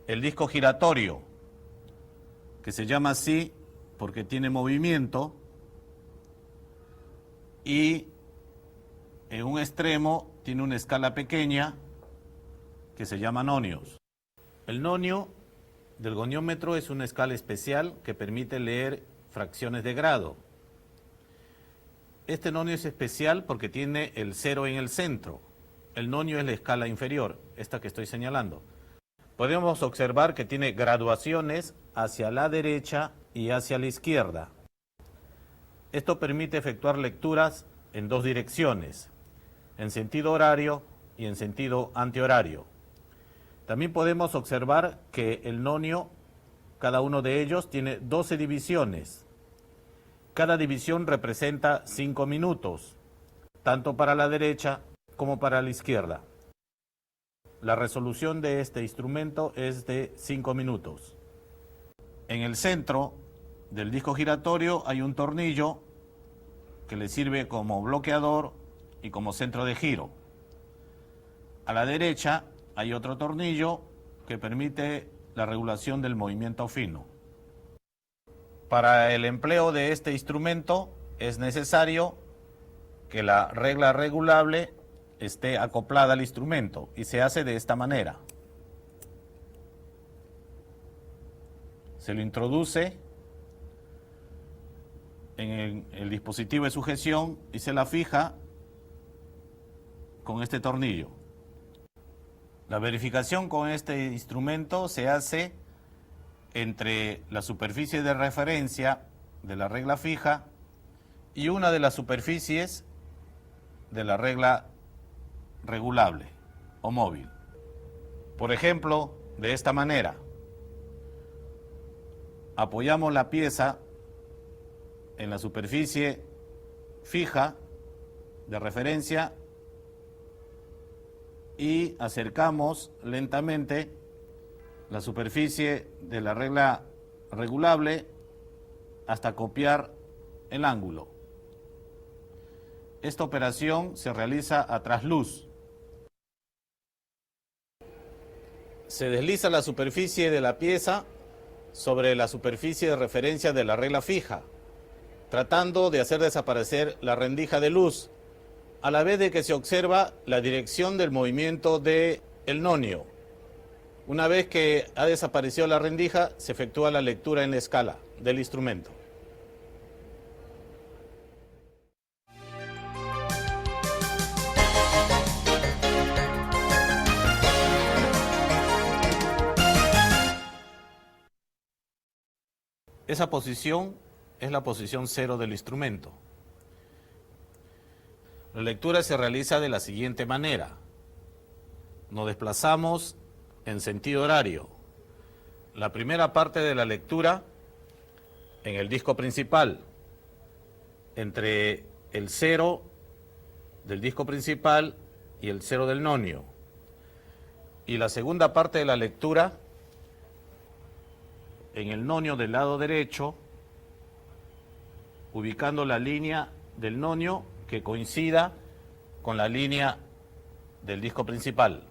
El disco giratorio, que se llama así porque tiene movimiento y en un extremo tiene una escala pequeña que se llama nonios. El nonio del goniómetro es una escala especial que permite leer fracciones de grado. Este nonio es especial porque tiene el 0 en el centro. El nonio es la escala inferior, esta que estoy señalando. Podemos observar que tiene graduaciones hacia la derecha y hacia la izquierda. Esto permite efectuar lecturas en dos direcciones, en sentido horario y en sentido antihorario. También podemos observar que el nonio, cada uno de ellos, tiene 12 divisiones. Cada división representa 5 minutos, tanto para la derecha como para la izquierda. La resolución de este instrumento es de 5 minutos. En el centro del disco giratorio hay un tornillo que le sirve como bloqueador y como centro de giro. A la derecha hay otro tornillo que permite la regulación del movimiento fino. Para el empleo de este instrumento es necesario que la regla regulable esté acoplada al instrumento y se hace de esta manera. Se lo introduce en el dispositivo de sujeción y se la fija con este tornillo. La verificación con este instrumento se hace entre la superficie de referencia de la regla fija y una de las superficies de la regla regulable o móvil. Por ejemplo, de esta manera. Apoyamos la pieza en la superficie fija de referencia y acercamos lentamente la superficie de la regla regulable hasta copiar el ángulo. Esta operación se realiza a trasluz. Se desliza la superficie de la pieza sobre la superficie de referencia de la regla fija, tratando de hacer desaparecer la rendija de luz, a la vez de que se observa la dirección del movimiento del nonio. Una vez que ha desaparecido la rendija, se efectúa la lectura en la escala del instrumento. Esa posición es la posición 0 del instrumento. La lectura se realiza de la siguiente manera. Nos desplazamos en sentido horario. La primera parte de la lectura en el disco principal, entre el 0 del disco principal y el 0 del nonio. Y la segunda parte de la lectura en el nonio del lado derecho, ubicando la línea del nonio que coincida con la línea del disco principal.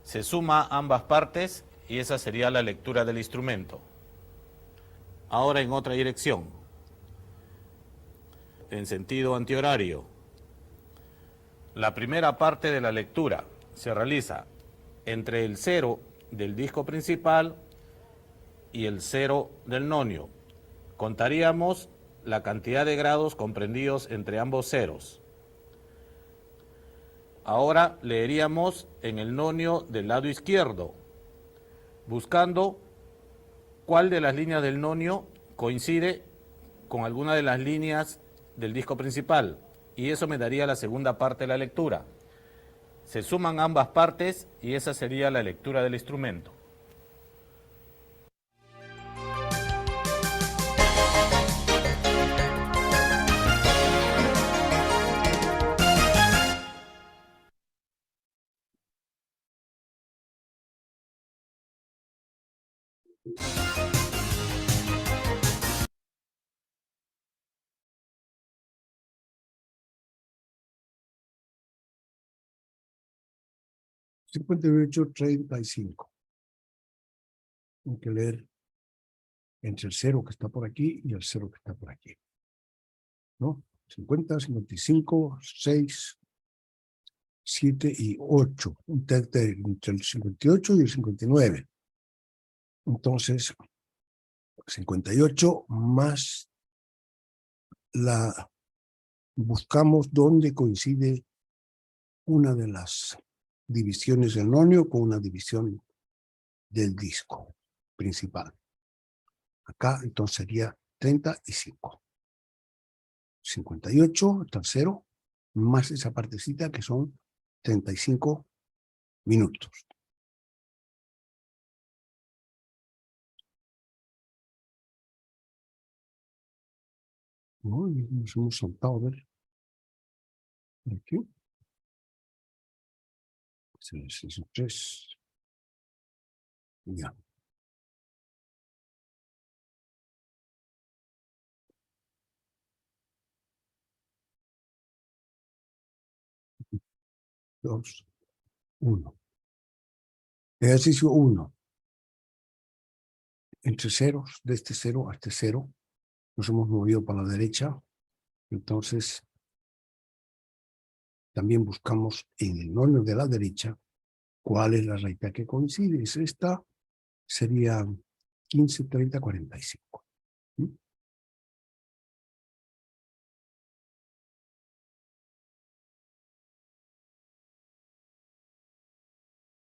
Se suma ambas partes y esa sería la lectura del instrumento. Ahora en otra dirección, en sentido antihorario. La primera parte de la lectura se realiza entre el 0 del disco principal y el 0 del nonio. Contaríamos la cantidad de grados comprendidos entre ambos ceros. Ahora leeríamos en el nonio del lado izquierdo, buscando cuál de las líneas del nonio coincide con alguna de las líneas del disco principal, y eso me daría la segunda parte de la lectura. Se suman ambas partes y esa sería la lectura del instrumento. $58, 35. Hay que leer entre el 0 que está por aquí y el 0 que está por aquí, ¿no? 50, 55, 6, 7 y 8. Un tercio entre el 58 y el 59. Entonces, 58 más buscamos dónde coincide una de las divisiones del nonio con una división del disco principal. Acá entonces sería 35. 58, hasta el 0, más esa partecita que son 35 minutos. Nos hemos saltado, a ver. Por aquí. 63. Ya. Dos, 1. Ejercicio 1. Entre ceros, de este 0 a este 0, nos hemos movido para la derecha. Entonces, también buscamos en el nonio de la derecha cuál es la recta que coincide. Es esta, sería 15, 30, 45.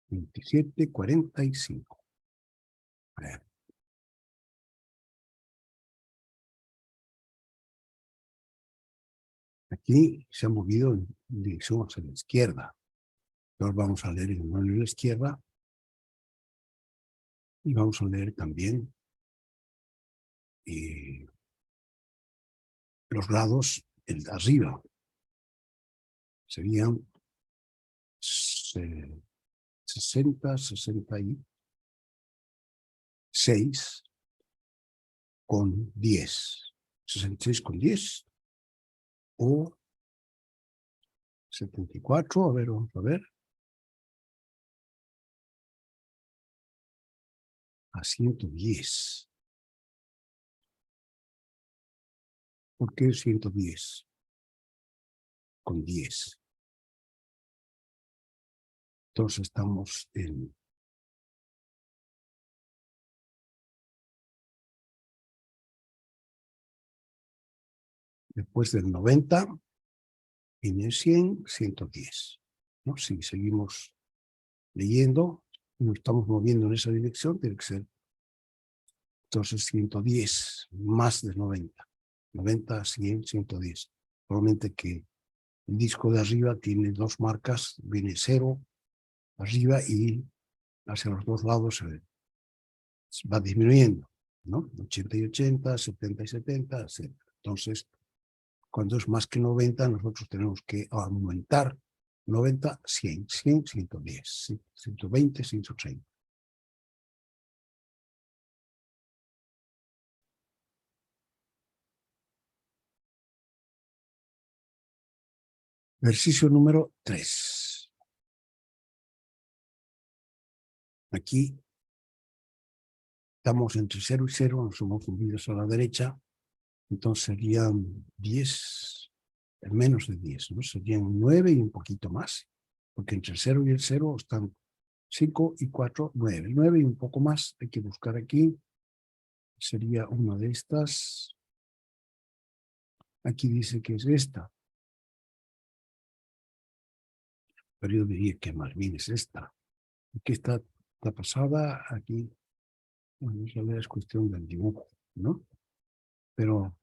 27, 45. A ver. Aquí se ha movido en dirección hacia la izquierda. Ahora vamos a leer el nonio de la izquierda. Y vamos a leer también los grados, el de arriba. Serían 60, 66 con 10. 66 con 10 o 74, a ver, vamos a ver. A 110. ¿Por qué 110? Con 10. Entonces estamos en después del 90, viene 100, 110. ¿No? Si seguimos leyendo, nos estamos moviendo en esa dirección, tiene que ser entonces 110 más de 90. 90, 100, 110. Probablemente que el disco de arriba tiene dos marcas, viene 0 arriba y hacia los dos lados va disminuyendo, ¿no? 80 y 80, 70 y 70, etc. Entonces, cuando es más que 90, nosotros tenemos que aumentar 90, 100, 100, 110, 120, 130. Ejercicio número 3. Aquí estamos entre 0 y 0, nos hemos movido a la derecha, entonces serían 10, menos de 10, ¿no? Serían 9 y un poquito más, porque entre el 0 y el 0 están 5 y 4, 9. 9 y un poco más, hay que buscar aquí, sería una de estas. Aquí dice que es esta, pero yo diría que más bien es esta. Aquí está pasada, aquí, bueno, eso es cuestión del dibujo, ¿no? Pero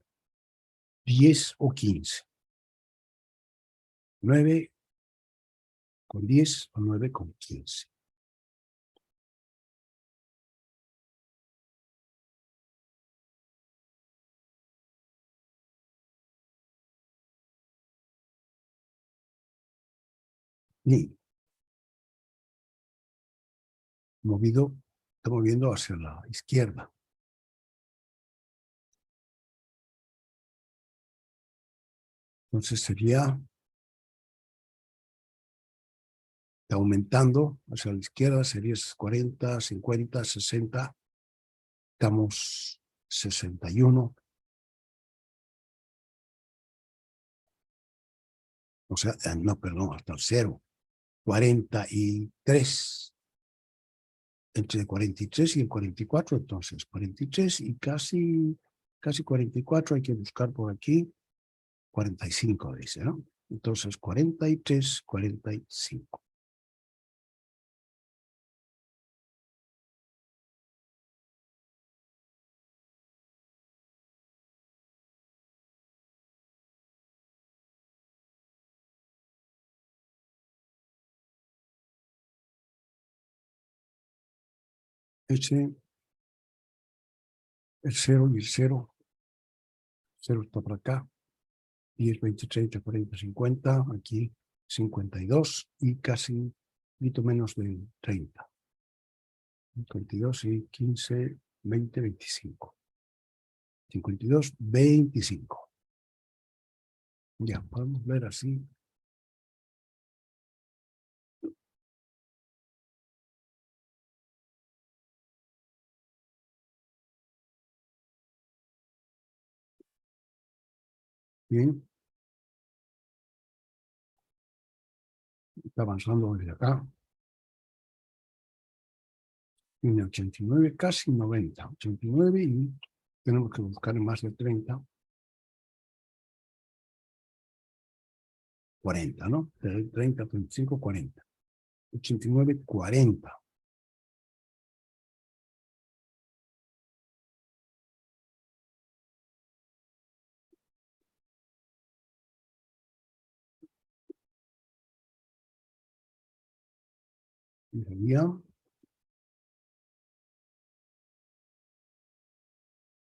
10 o 15. 9 con 10 o 9 con 15. Y está moviendo hacia la izquierda. Entonces sería, está aumentando hacia la izquierda, sería 40, 50, 60. Estamos 61. O sea, no, perdón, hasta el 0. 43. Entre el 43 y el 44, entonces 43 y casi 44, hay que buscar por aquí 45, dice, ¿no? Entonces 43, 45. El 0 y el 0. 0 está por acá. 10, 20, 30, 40, 50. Aquí 52 y casi un poquito menos de 30. 52 y 15, 20, 25. 52, 25. Ya, podemos ver así. Bien. Está avanzando desde acá. Tiene 89, casi 90. 89 y tenemos que buscar en más de 30. 40, ¿no? 30, 35, 40. 89, 40. Y sería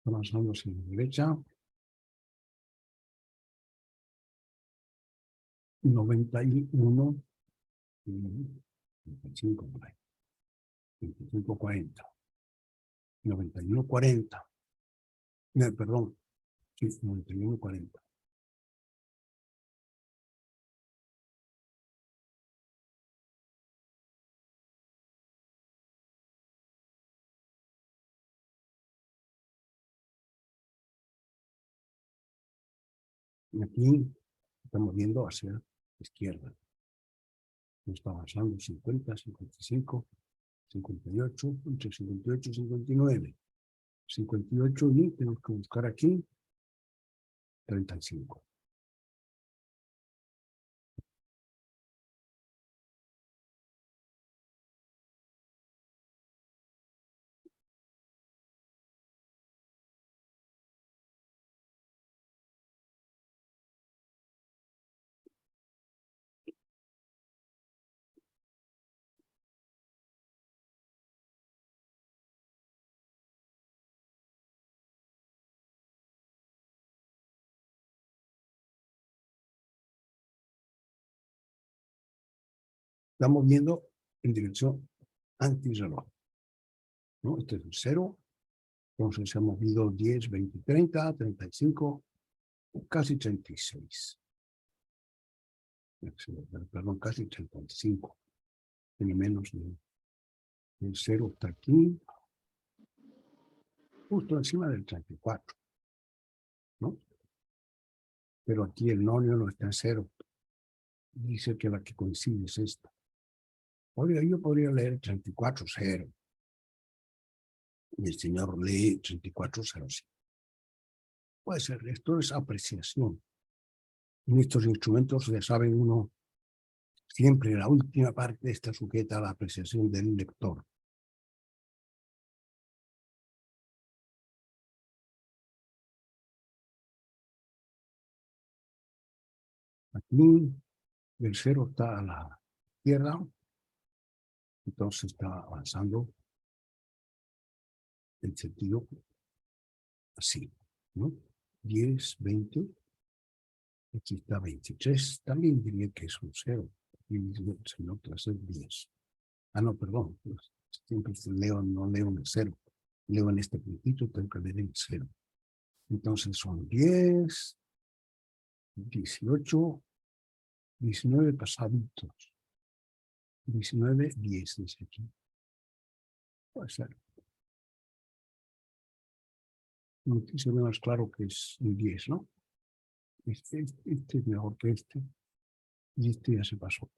avanzando hacia la derecha. 91, 25 por ahí. 25, 40. 91, 40. Perdón. Sí, 91, 40. Y aquí estamos viendo hacia la izquierda. Está avanzando 50, 55, 58, entre 58 y 59. 58 y tenemos que buscar aquí 35. Estamos viendo en dirección antirreloj, ¿no? Este es el 0. Entonces se ha movido 10, 20, 30, 35, casi 36. Perdón, casi 35. Tiene menos de... El 0 está aquí, justo encima del 34, ¿no? Pero aquí el nonio no está en 0. Dice que la que coincide es esta. Oiga, yo podría leer 34, 0. Y el señor lee 34, 0, 5. Puede ser, esto es apreciación. En estos instrumentos, ya saben uno, siempre la última parte está sujeta a la apreciación del lector. Aquí el 0 está a la izquierda, entonces está avanzando en sentido así, ¿no? 10, 20, aquí está 23, también diría que es un 0, y el señor tras el 10. Ah, no, perdón, siempre leo, no leo en el 0, leo en este puntito, tengo que leer en el 0. Entonces son 10, 18, 19 pasaditos. 19, 10 dice aquí. Puede ser. Muchísimo más claro que es un 10, ¿no? Este es mejor que este. Y este ya se pasó.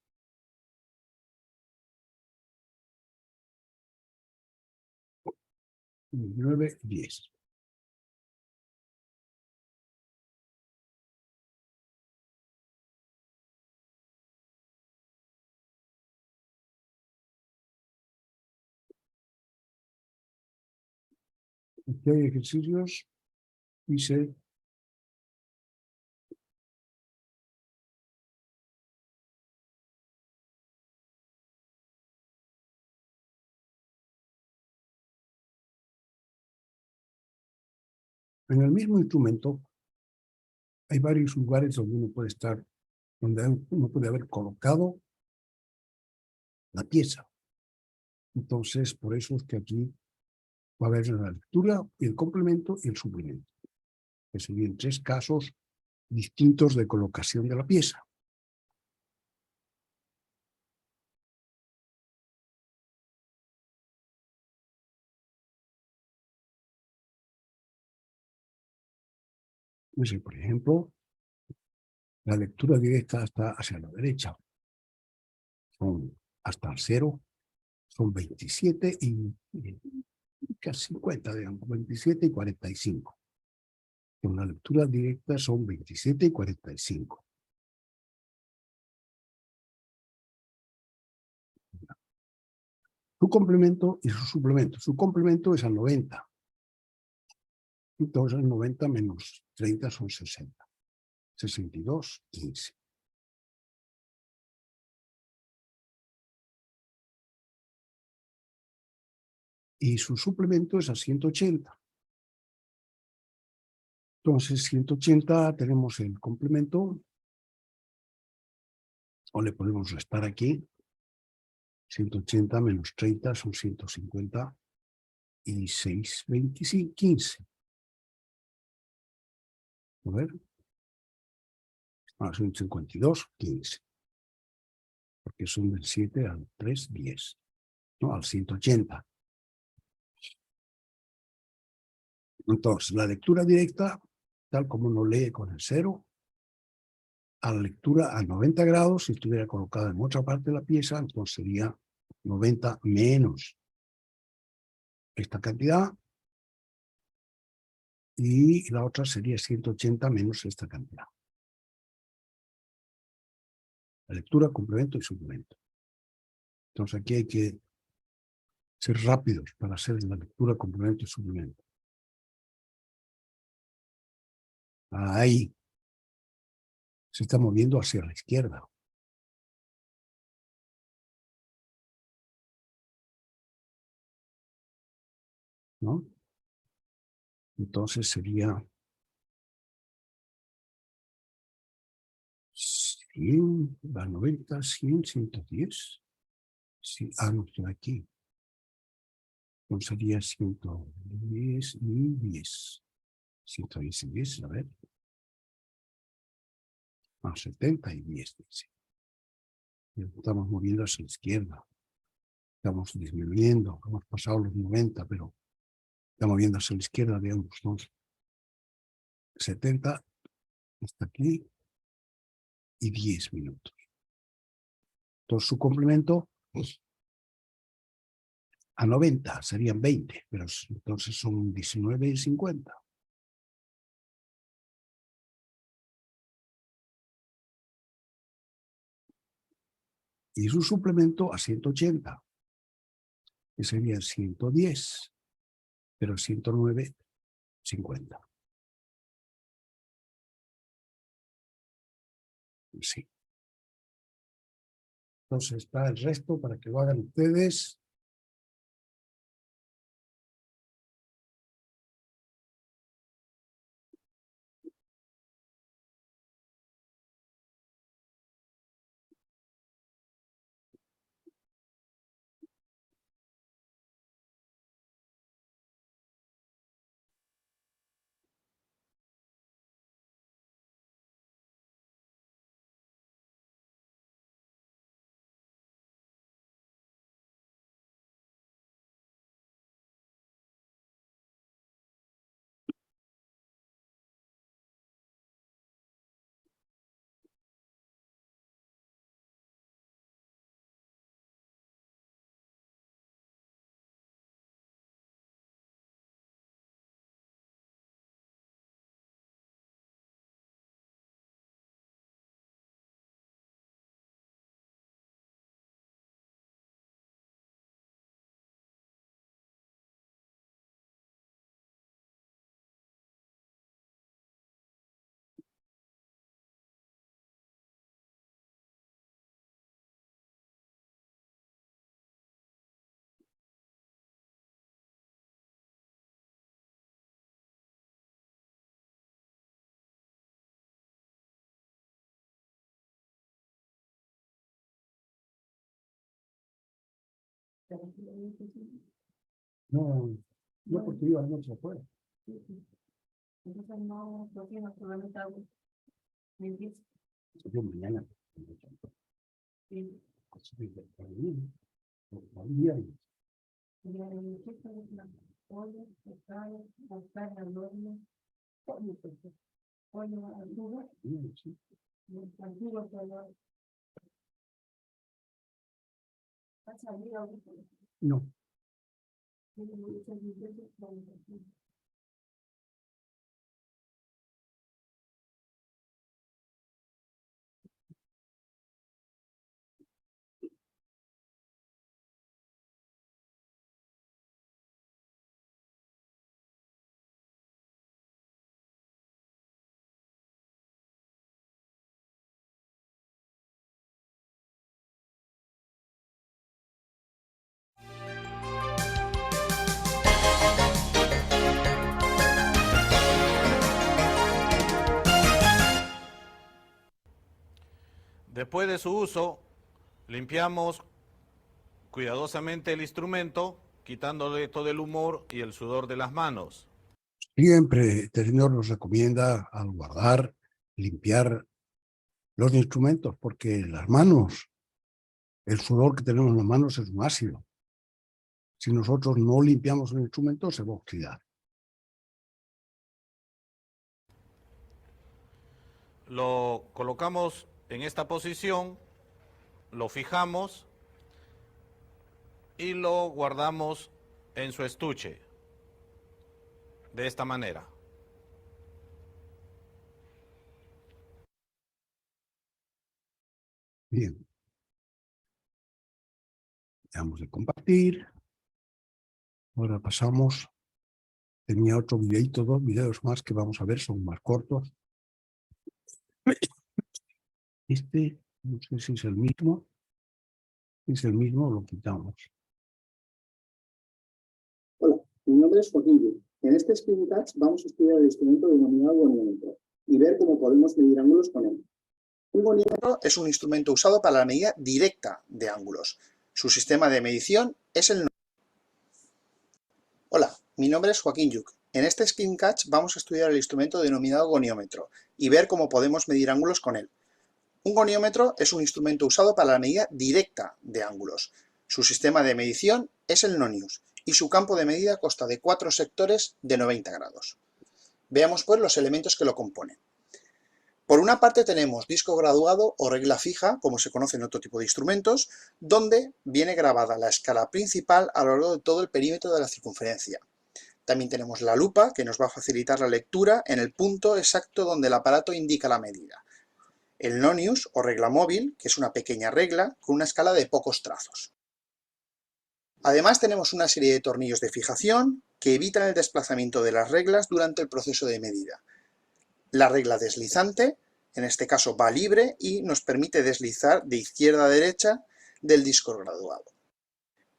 Y 9, 10. Aquí hay ejercicios. Dice, en el mismo instrumento hay varios lugares donde uno puede estar, donde uno puede haber colocado la pieza. Entonces, por eso es que aquí va a haber la lectura, el complemento y el suplemento, que serían 3 casos distintos de colocación de la pieza. Pues, por ejemplo, la lectura directa está hacia la derecha. Son hasta el 0, son 27 y casi 50, digamos, 27 y 45. Con la lectura directa son 27 y 45. Su complemento y su suplemento. Su complemento es a 90. Entonces 90 menos 30 son 60. 62, 15. y su suplemento es a 180. Entonces, 180 tenemos el complemento, o le podemos restar aquí. 180 menos 30 son 150 y 6, 25, 15. A ver. Son 52, 15. Porque son del 7 al 3, 10. ¿No? Al 180. Entonces, la lectura directa, tal como uno lee con el 0, a la lectura a 90 grados, si estuviera colocada en otra parte de la pieza, entonces sería 90 menos esta cantidad, y la otra sería 180 menos esta cantidad. La lectura, complemento y suplemento. Entonces aquí hay que ser rápidos para hacer la lectura, complemento y suplemento. Ahí se está moviendo hacia la izquierda. ¿No? Entonces sería 100, va 90, 100, 110. Sí, no, estoy aquí. Entonces sería 110 y 10. 110 y 10, a ver. 70 y 10, dice. Estamos moviendo hacia la izquierda. Estamos disminuyendo. Hemos pasado los 90, pero estamos moviendo hacia la izquierda, digamos. Entonces, 70 hasta aquí y 10 minutos. Entonces su complemento pues, a 90 serían 20, pero entonces son 19 y 50. Y su suplemento a 180, que sería 110, pero 109, 50. Sí. Entonces está el resto para que lo hagan ustedes. No, no porque iba a noche afuera. Entonces no tiene problema de agua. Yo mañana. Sí. No. Después de su uso, limpiamos cuidadosamente el instrumento, quitándole todo el humor y el sudor de las manos. Siempre el Señor nos recomienda al guardar, limpiar los instrumentos, porque las manos, el sudor que tenemos en las manos es un ácido. Si nosotros no limpiamos el instrumento, se va a oxidar. Lo colocamos en esta posición, lo fijamos y lo guardamos en su estuche, de esta manera. Bien. Dejamos de compartir. Ahora pasamos. Tenía otro videito, 2 videos más que vamos a ver, son más cortos. Este, no sé si es el mismo. Si es el mismo, lo quitamos. Hola, mi nombre es Joaquín Yu. En este screencast vamos a estudiar el instrumento denominado goniómetro y ver cómo podemos medir ángulos con él. Un goniómetro es un instrumento usado para la medida directa de ángulos. Su sistema de medición es el... Hola, mi nombre es Joaquín Yu. En este screencast vamos a estudiar el instrumento denominado goniómetro y ver cómo podemos medir ángulos con él. Un goniómetro es un instrumento usado para la medida directa de ángulos. Su sistema de medición es el nonius y su campo de medida consta de 4 sectores de 90 grados. Veamos pues los elementos que lo componen. Por una parte tenemos disco graduado o regla fija, como se conoce en otro tipo de instrumentos, donde viene grabada la escala principal a lo largo de todo el perímetro de la circunferencia. También tenemos la lupa, que nos va a facilitar la lectura en el punto exacto donde el aparato indica la medida. El nonius, o regla móvil, que es una pequeña regla con una escala de pocos trazos. Además tenemos una serie de tornillos de fijación que evitan el desplazamiento de las reglas durante el proceso de medida. La regla deslizante, en este caso va libre y nos permite deslizar de izquierda a derecha del disco graduado.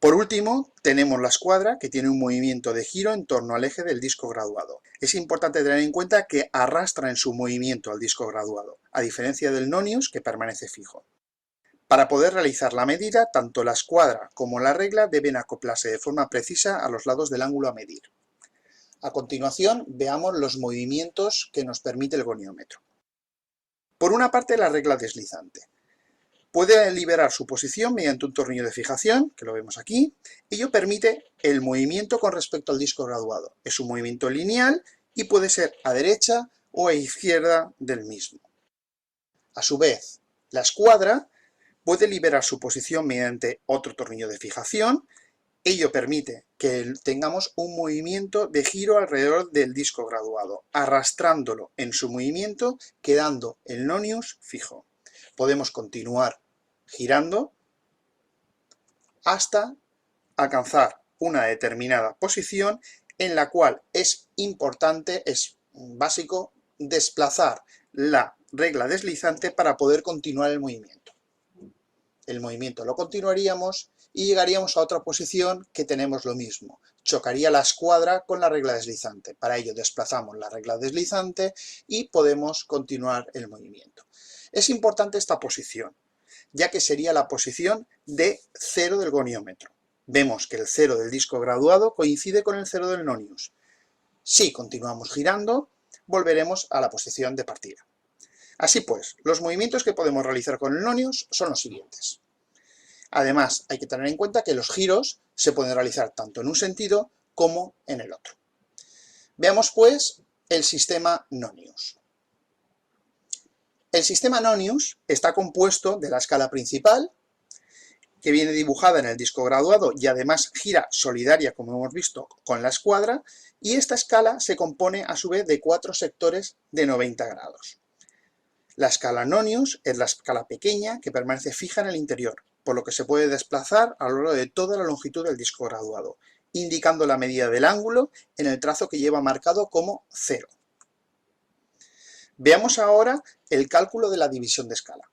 Por último, tenemos la escuadra, que tiene un movimiento de giro en torno al eje del disco graduado. Es importante tener en cuenta que arrastra en su movimiento al disco graduado, a diferencia del nonius, que permanece fijo. Para poder realizar la medida, tanto la escuadra como la regla deben acoplarse de forma precisa a los lados del ángulo a medir. A continuación, veamos los movimientos que nos permite el goniómetro. Por una parte, la regla deslizante. Puede liberar su posición mediante un tornillo de fijación, que lo vemos aquí. Ello permite el movimiento con respecto al disco graduado. Es un movimiento lineal y puede ser a derecha o a izquierda del mismo. A su vez, la escuadra puede liberar su posición mediante otro tornillo de fijación. Ello permite que tengamos un movimiento de giro alrededor del disco graduado, arrastrándolo en su movimiento, quedando el nonius fijo. Podemos continuar girando hasta alcanzar una determinada posición en la cual es importante, es básico, desplazar la regla deslizante para poder continuar el movimiento. El movimiento lo continuaríamos y llegaríamos a otra posición que tenemos lo mismo. Chocaría la escuadra con la regla deslizante. Para ello desplazamos la regla deslizante y podemos continuar el movimiento. Es importante esta posición, ya que sería la posición de 0 del goniómetro. Vemos que el 0 del disco graduado coincide con el 0 del nonius. Si continuamos girando, volveremos a la posición de partida. Así pues, los movimientos que podemos realizar con el nonius son los siguientes. Además, hay que tener en cuenta que los giros se pueden realizar tanto en un sentido como en el otro. Veamos pues el sistema nonius. El sistema nonius está compuesto de la escala principal, que viene dibujada en el disco graduado y además gira solidaria, como hemos visto, con la escuadra, y esta escala se compone a su vez de 4 sectores de 90 grados. La escala nonius es la escala pequeña que permanece fija en el interior, por lo que se puede desplazar a lo largo de toda la longitud del disco graduado, indicando la medida del ángulo en el trazo que lleva marcado como 0. Veamos ahora el cálculo de la división de escala.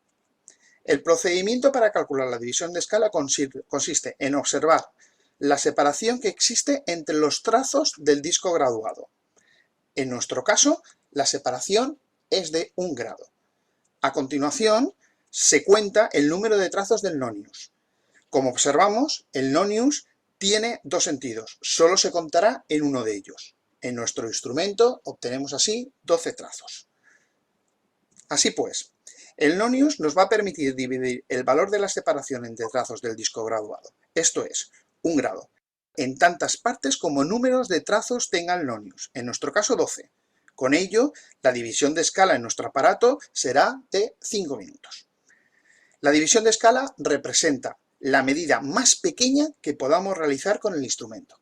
El procedimiento para calcular la división de escala consiste en observar la separación que existe entre los trazos del disco graduado. En nuestro caso, la separación es de 1 grado. A continuación, se cuenta el número de trazos del nonius. Como observamos, el nonius tiene dos sentidos, solo se contará en uno de ellos. En nuestro instrumento obtenemos así 12 trazos. Así pues, el nonius nos va a permitir dividir el valor de la separación entre trazos del disco graduado, esto es, 1 grado, en tantas partes como números de trazos tenga el nonius, en nuestro caso 12. Con ello, la división de escala en nuestro aparato será de 5 minutos. La división de escala representa la medida más pequeña que podamos realizar con el instrumento.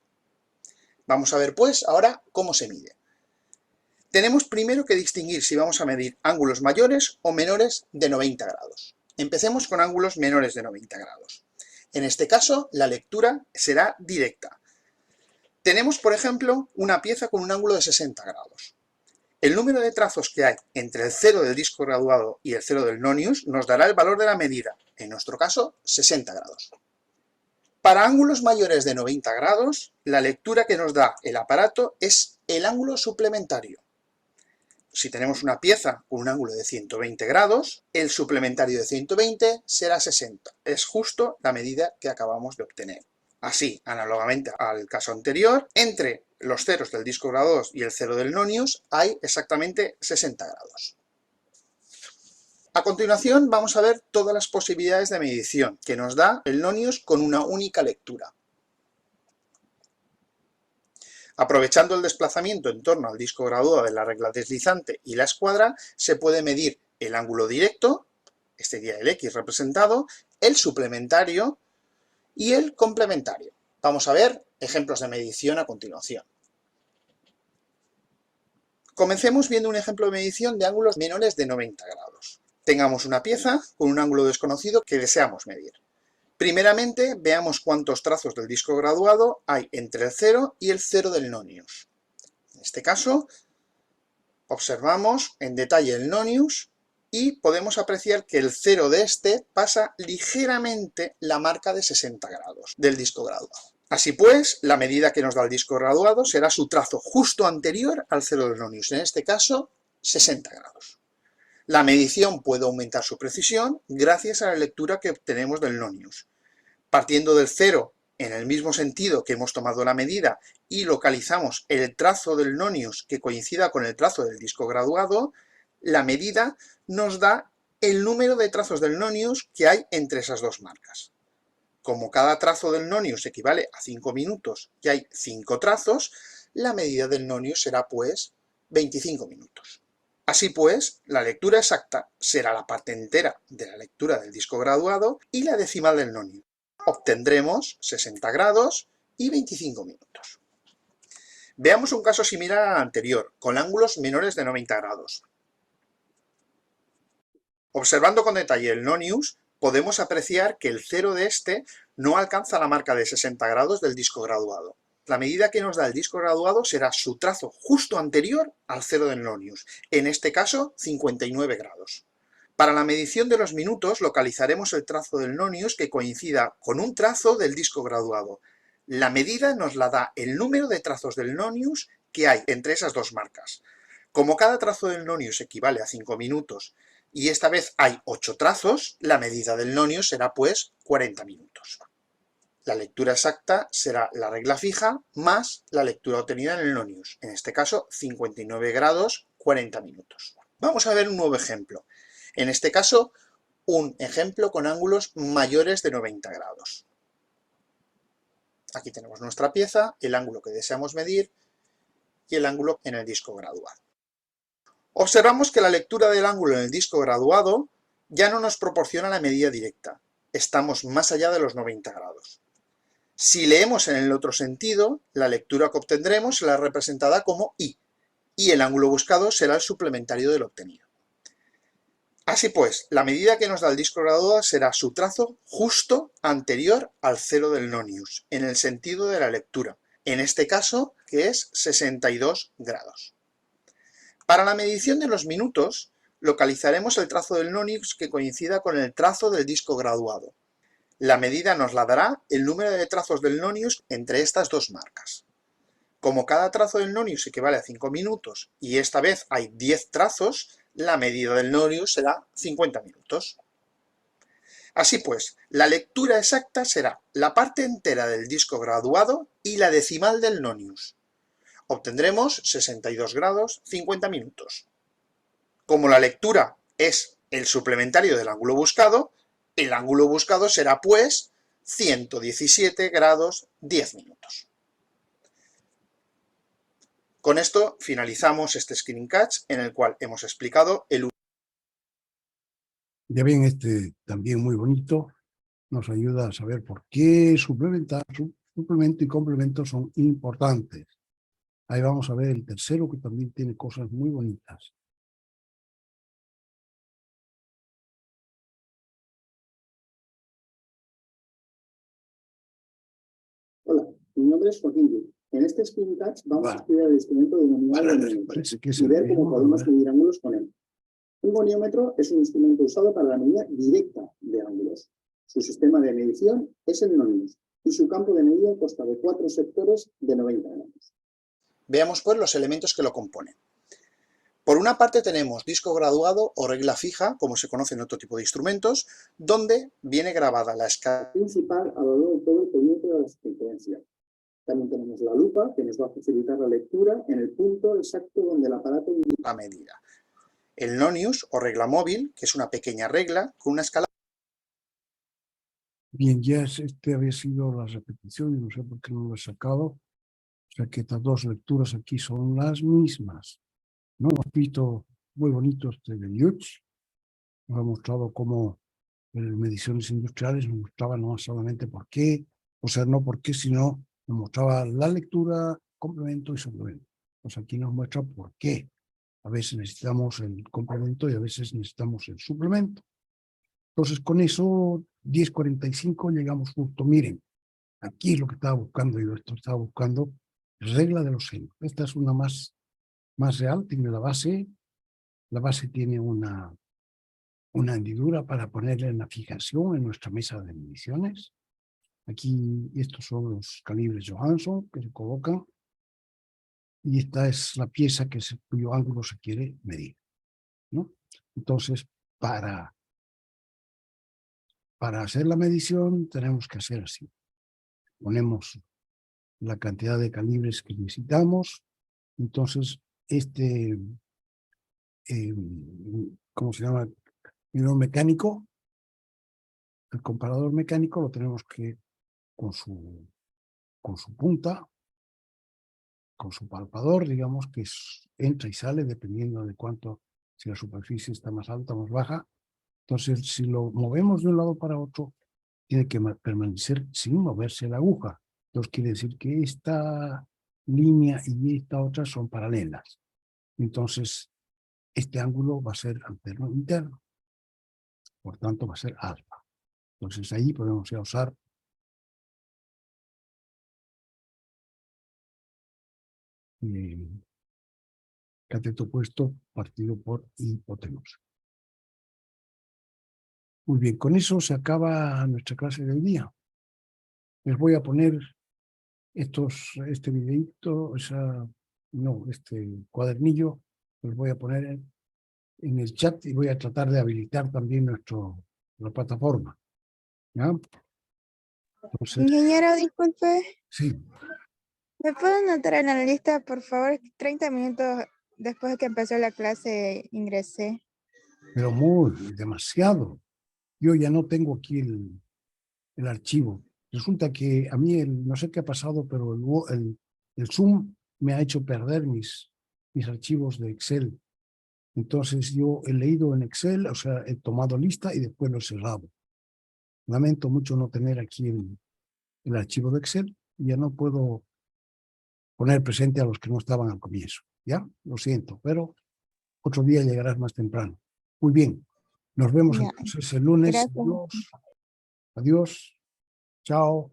Vamos a ver pues ahora cómo se mide. Tenemos primero que distinguir si vamos a medir ángulos mayores o menores de 90 grados. Empecemos con ángulos menores de 90 grados. En este caso, la lectura será directa. Tenemos, por ejemplo, una pieza con un ángulo de 60 grados. El número de trazos que hay entre el 0 del disco graduado y el 0 del nonius nos dará el valor de la medida, en nuestro caso, 60 grados. Para ángulos mayores de 90 grados, la lectura que nos da el aparato es el ángulo suplementario. Si tenemos una pieza con un ángulo de 120 grados, el suplementario de 120 será 60. Es justo la medida que acabamos de obtener. Así, análogamente al caso anterior, entre los ceros del disco graduado y el 0 del nonius hay exactamente 60 grados. A continuación vamos a ver todas las posibilidades de medición que nos da el nonius con una única lectura. Aprovechando el desplazamiento en torno al disco graduado de la regla deslizante y la escuadra, se puede medir el ángulo directo, este sería el X representado, el suplementario y el complementario. Vamos a ver ejemplos de medición a continuación. Comencemos viendo un ejemplo de medición de ángulos menores de 90 grados. Tengamos una pieza con un ángulo desconocido que deseamos medir. Primeramente, veamos cuántos trazos del disco graduado hay entre el 0 y el 0 del nonius. En este caso, observamos en detalle el nonius y podemos apreciar que el 0 de este pasa ligeramente la marca de 60 grados del disco graduado. Así pues, la medida que nos da el disco graduado será su trazo justo anterior al 0 del nonius, en este caso 60 grados. La medición puede aumentar su precisión gracias a la lectura que obtenemos del nonius. Partiendo del 0 en el mismo sentido que hemos tomado la medida y localizamos el trazo del nonius que coincida con el trazo del disco graduado, la medida nos da el número de trazos del nonius que hay entre esas dos marcas. Como cada trazo del nonius equivale a 5 minutos y hay 5 trazos, la medida del nonius será pues 25 minutos. Así pues, la lectura exacta será la parte entera de la lectura del disco graduado y la decimal del nonius. Obtendremos 60 grados y 25 minutos. Veamos un caso similar al anterior, con ángulos menores de 90 grados. Observando con detalle el nonius, podemos apreciar que el 0 de este no alcanza la marca de 60 grados del disco graduado. La medida que nos da el disco graduado será su trazo justo anterior al 0 del nonius, en este caso 59 grados. Para la medición de los minutos localizaremos el trazo del nonius que coincida con un trazo del disco graduado. La medida nos la da el número de trazos del nonius que hay entre esas dos marcas. Como cada trazo del nonius equivale a 5 minutos y esta vez hay 8 trazos, la medida del nonius será pues 40 minutos. La lectura exacta será la regla fija más la lectura obtenida en el nonius, en este caso 59 grados, 40 minutos. Vamos a ver un nuevo ejemplo. En este caso, un ejemplo con ángulos mayores de 90 grados. Aquí tenemos nuestra pieza, el ángulo que deseamos medir y el ángulo en el disco graduado. Observamos que la lectura del ángulo en el disco graduado ya no nos proporciona la medida directa. Estamos más allá de los 90 grados. Si leemos en el otro sentido, la lectura que obtendremos será representada como I, y el ángulo buscado será el suplementario del obtenido. Así pues, la medida que nos da el disco graduado será su trazo justo anterior al 0 del nonius, en el sentido de la lectura, en este caso, que es 62 grados. Para la medición de los minutos, localizaremos el trazo del nonius que coincida con el trazo del disco graduado. La medida nos la dará el número de trazos del nonius entre estas dos marcas. Como cada trazo del nonius equivale a 5 minutos y esta vez hay 10 trazos, la medida del nonius será 50 minutos. Así pues, la lectura exacta será la parte entera del disco graduado y la decimal del nonius. Obtendremos 62 grados 50 minutos. Como la lectura es el suplementario del ángulo buscado, el ángulo buscado será pues 117 grados 10 minutos. Con esto finalizamos este screencast en el cual hemos explicado el uso. Ya ven, también muy bonito, nos ayuda a saber por qué suplemento y complemento son importantes. Ahí vamos a ver el tercero, que también tiene cosas muy bonitas. Hola, mi nombre es Joaquín Yu. En este screencast vamos a estudiar el instrumento denominado goniómetro y ver cómo podemos medir ángulos con él. Un goniómetro es un instrumento usado para la medida directa de ángulos. Su sistema de medición es el nonius y su campo de medida consta de 4 sectores de 90 grados. Veamos pues los elementos que lo componen. Por una parte tenemos disco graduado o regla fija, como se conoce en otro tipo de instrumentos, donde viene grabada la escala Principal a lo largo de todo el perímetro de la circunferencia. También tenemos la lupa, que nos va a facilitar la lectura en el punto exacto donde el aparato indica la medida. El nonius o regla móvil, que es una pequeña regla con una escala. Bien, ya había sido la repetición y no sé por qué no lo he sacado. O sea que estas dos lecturas aquí son las mismas. ¿No? Un poquito muy bonito de Liuch. Nos ha mostrado cómo en mediciones industriales nos mostraba no solamente por qué, o sea, no por qué, sino nos mostraba la lectura, complemento y suplemento. Pues aquí nos muestra por qué. A veces necesitamos el complemento y a veces necesitamos el suplemento. Entonces, con eso, 10:45 llegamos justo. Miren, aquí es lo que estaba buscando yo. Esto estaba buscando regla de los senos. Esta es una más real, tiene la base. La base tiene una hendidura para ponerle en la fijación en nuestra mesa de mediciones. Aquí estos son los calibres Johansson que se colocan. Y esta es la pieza cuyo ángulo se quiere medir, ¿no? Entonces, para hacer la medición tenemos que hacer así. Ponemos la cantidad de calibres que necesitamos. Entonces, ¿cómo se llama? El mecánico, el comparador mecánico lo tenemos que con su punta, con su palpador, digamos, que entra y sale dependiendo de cuánto, si la superficie está más alta o más baja. Entonces, si lo movemos de un lado para otro, tiene que permanecer sin moverse la aguja. Entonces, quiere decir que esta línea y esta otra son paralelas. Entonces, este ángulo va a ser alterno interno. Por tanto, va a ser alfa. Entonces, ahí podemos ya usar cateto opuesto partido por hipotenusa. Muy bien, con eso se acaba nuestra clase del día. Les voy a poner este videito, este cuadernillo, los voy a poner en el chat y voy a tratar de habilitar también la plataforma. ¿Ya? Entonces, Ingeniero, disculpe, sí, ¿me puedo anotar en la lista, por favor? 30 minutos después de que empezó la clase ingresé. pero demasiado. Yo ya no tengo aquí el archivo. Resulta que a mí, no sé qué ha pasado, pero el Zoom me ha hecho perder mis archivos de Excel. Entonces yo he leído en Excel, o sea, he tomado lista y después lo he cerrado. Lamento mucho no tener aquí el archivo de Excel. Ya no puedo poner presente a los que no estaban al comienzo. ¿Ya? Lo siento, pero otro día llegarás más temprano. Muy bien. Nos vemos Ya. entonces el lunes. Gracias. Adiós. Chao.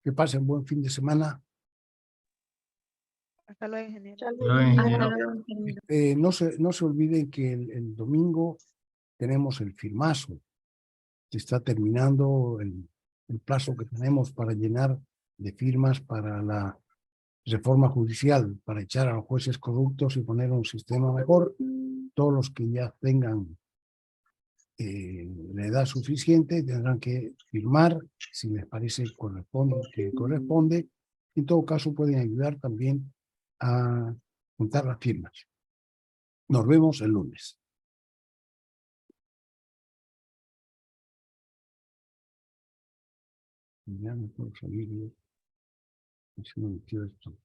Que pasen buen fin de semana. Hasta luego, ingeniero. No se olviden que el domingo tenemos el firmazo. Se está terminando el plazo que tenemos para llenar de firmas para la reforma judicial, para echar a los jueces corruptos y poner un sistema mejor. Todos los que ya tengan la edad suficiente, tendrán que firmar si les parece que corresponde. En todo caso, pueden ayudar también a juntar las firmas. Nos vemos el lunes. Ya no puedo salir yo. Si no me quedo esto.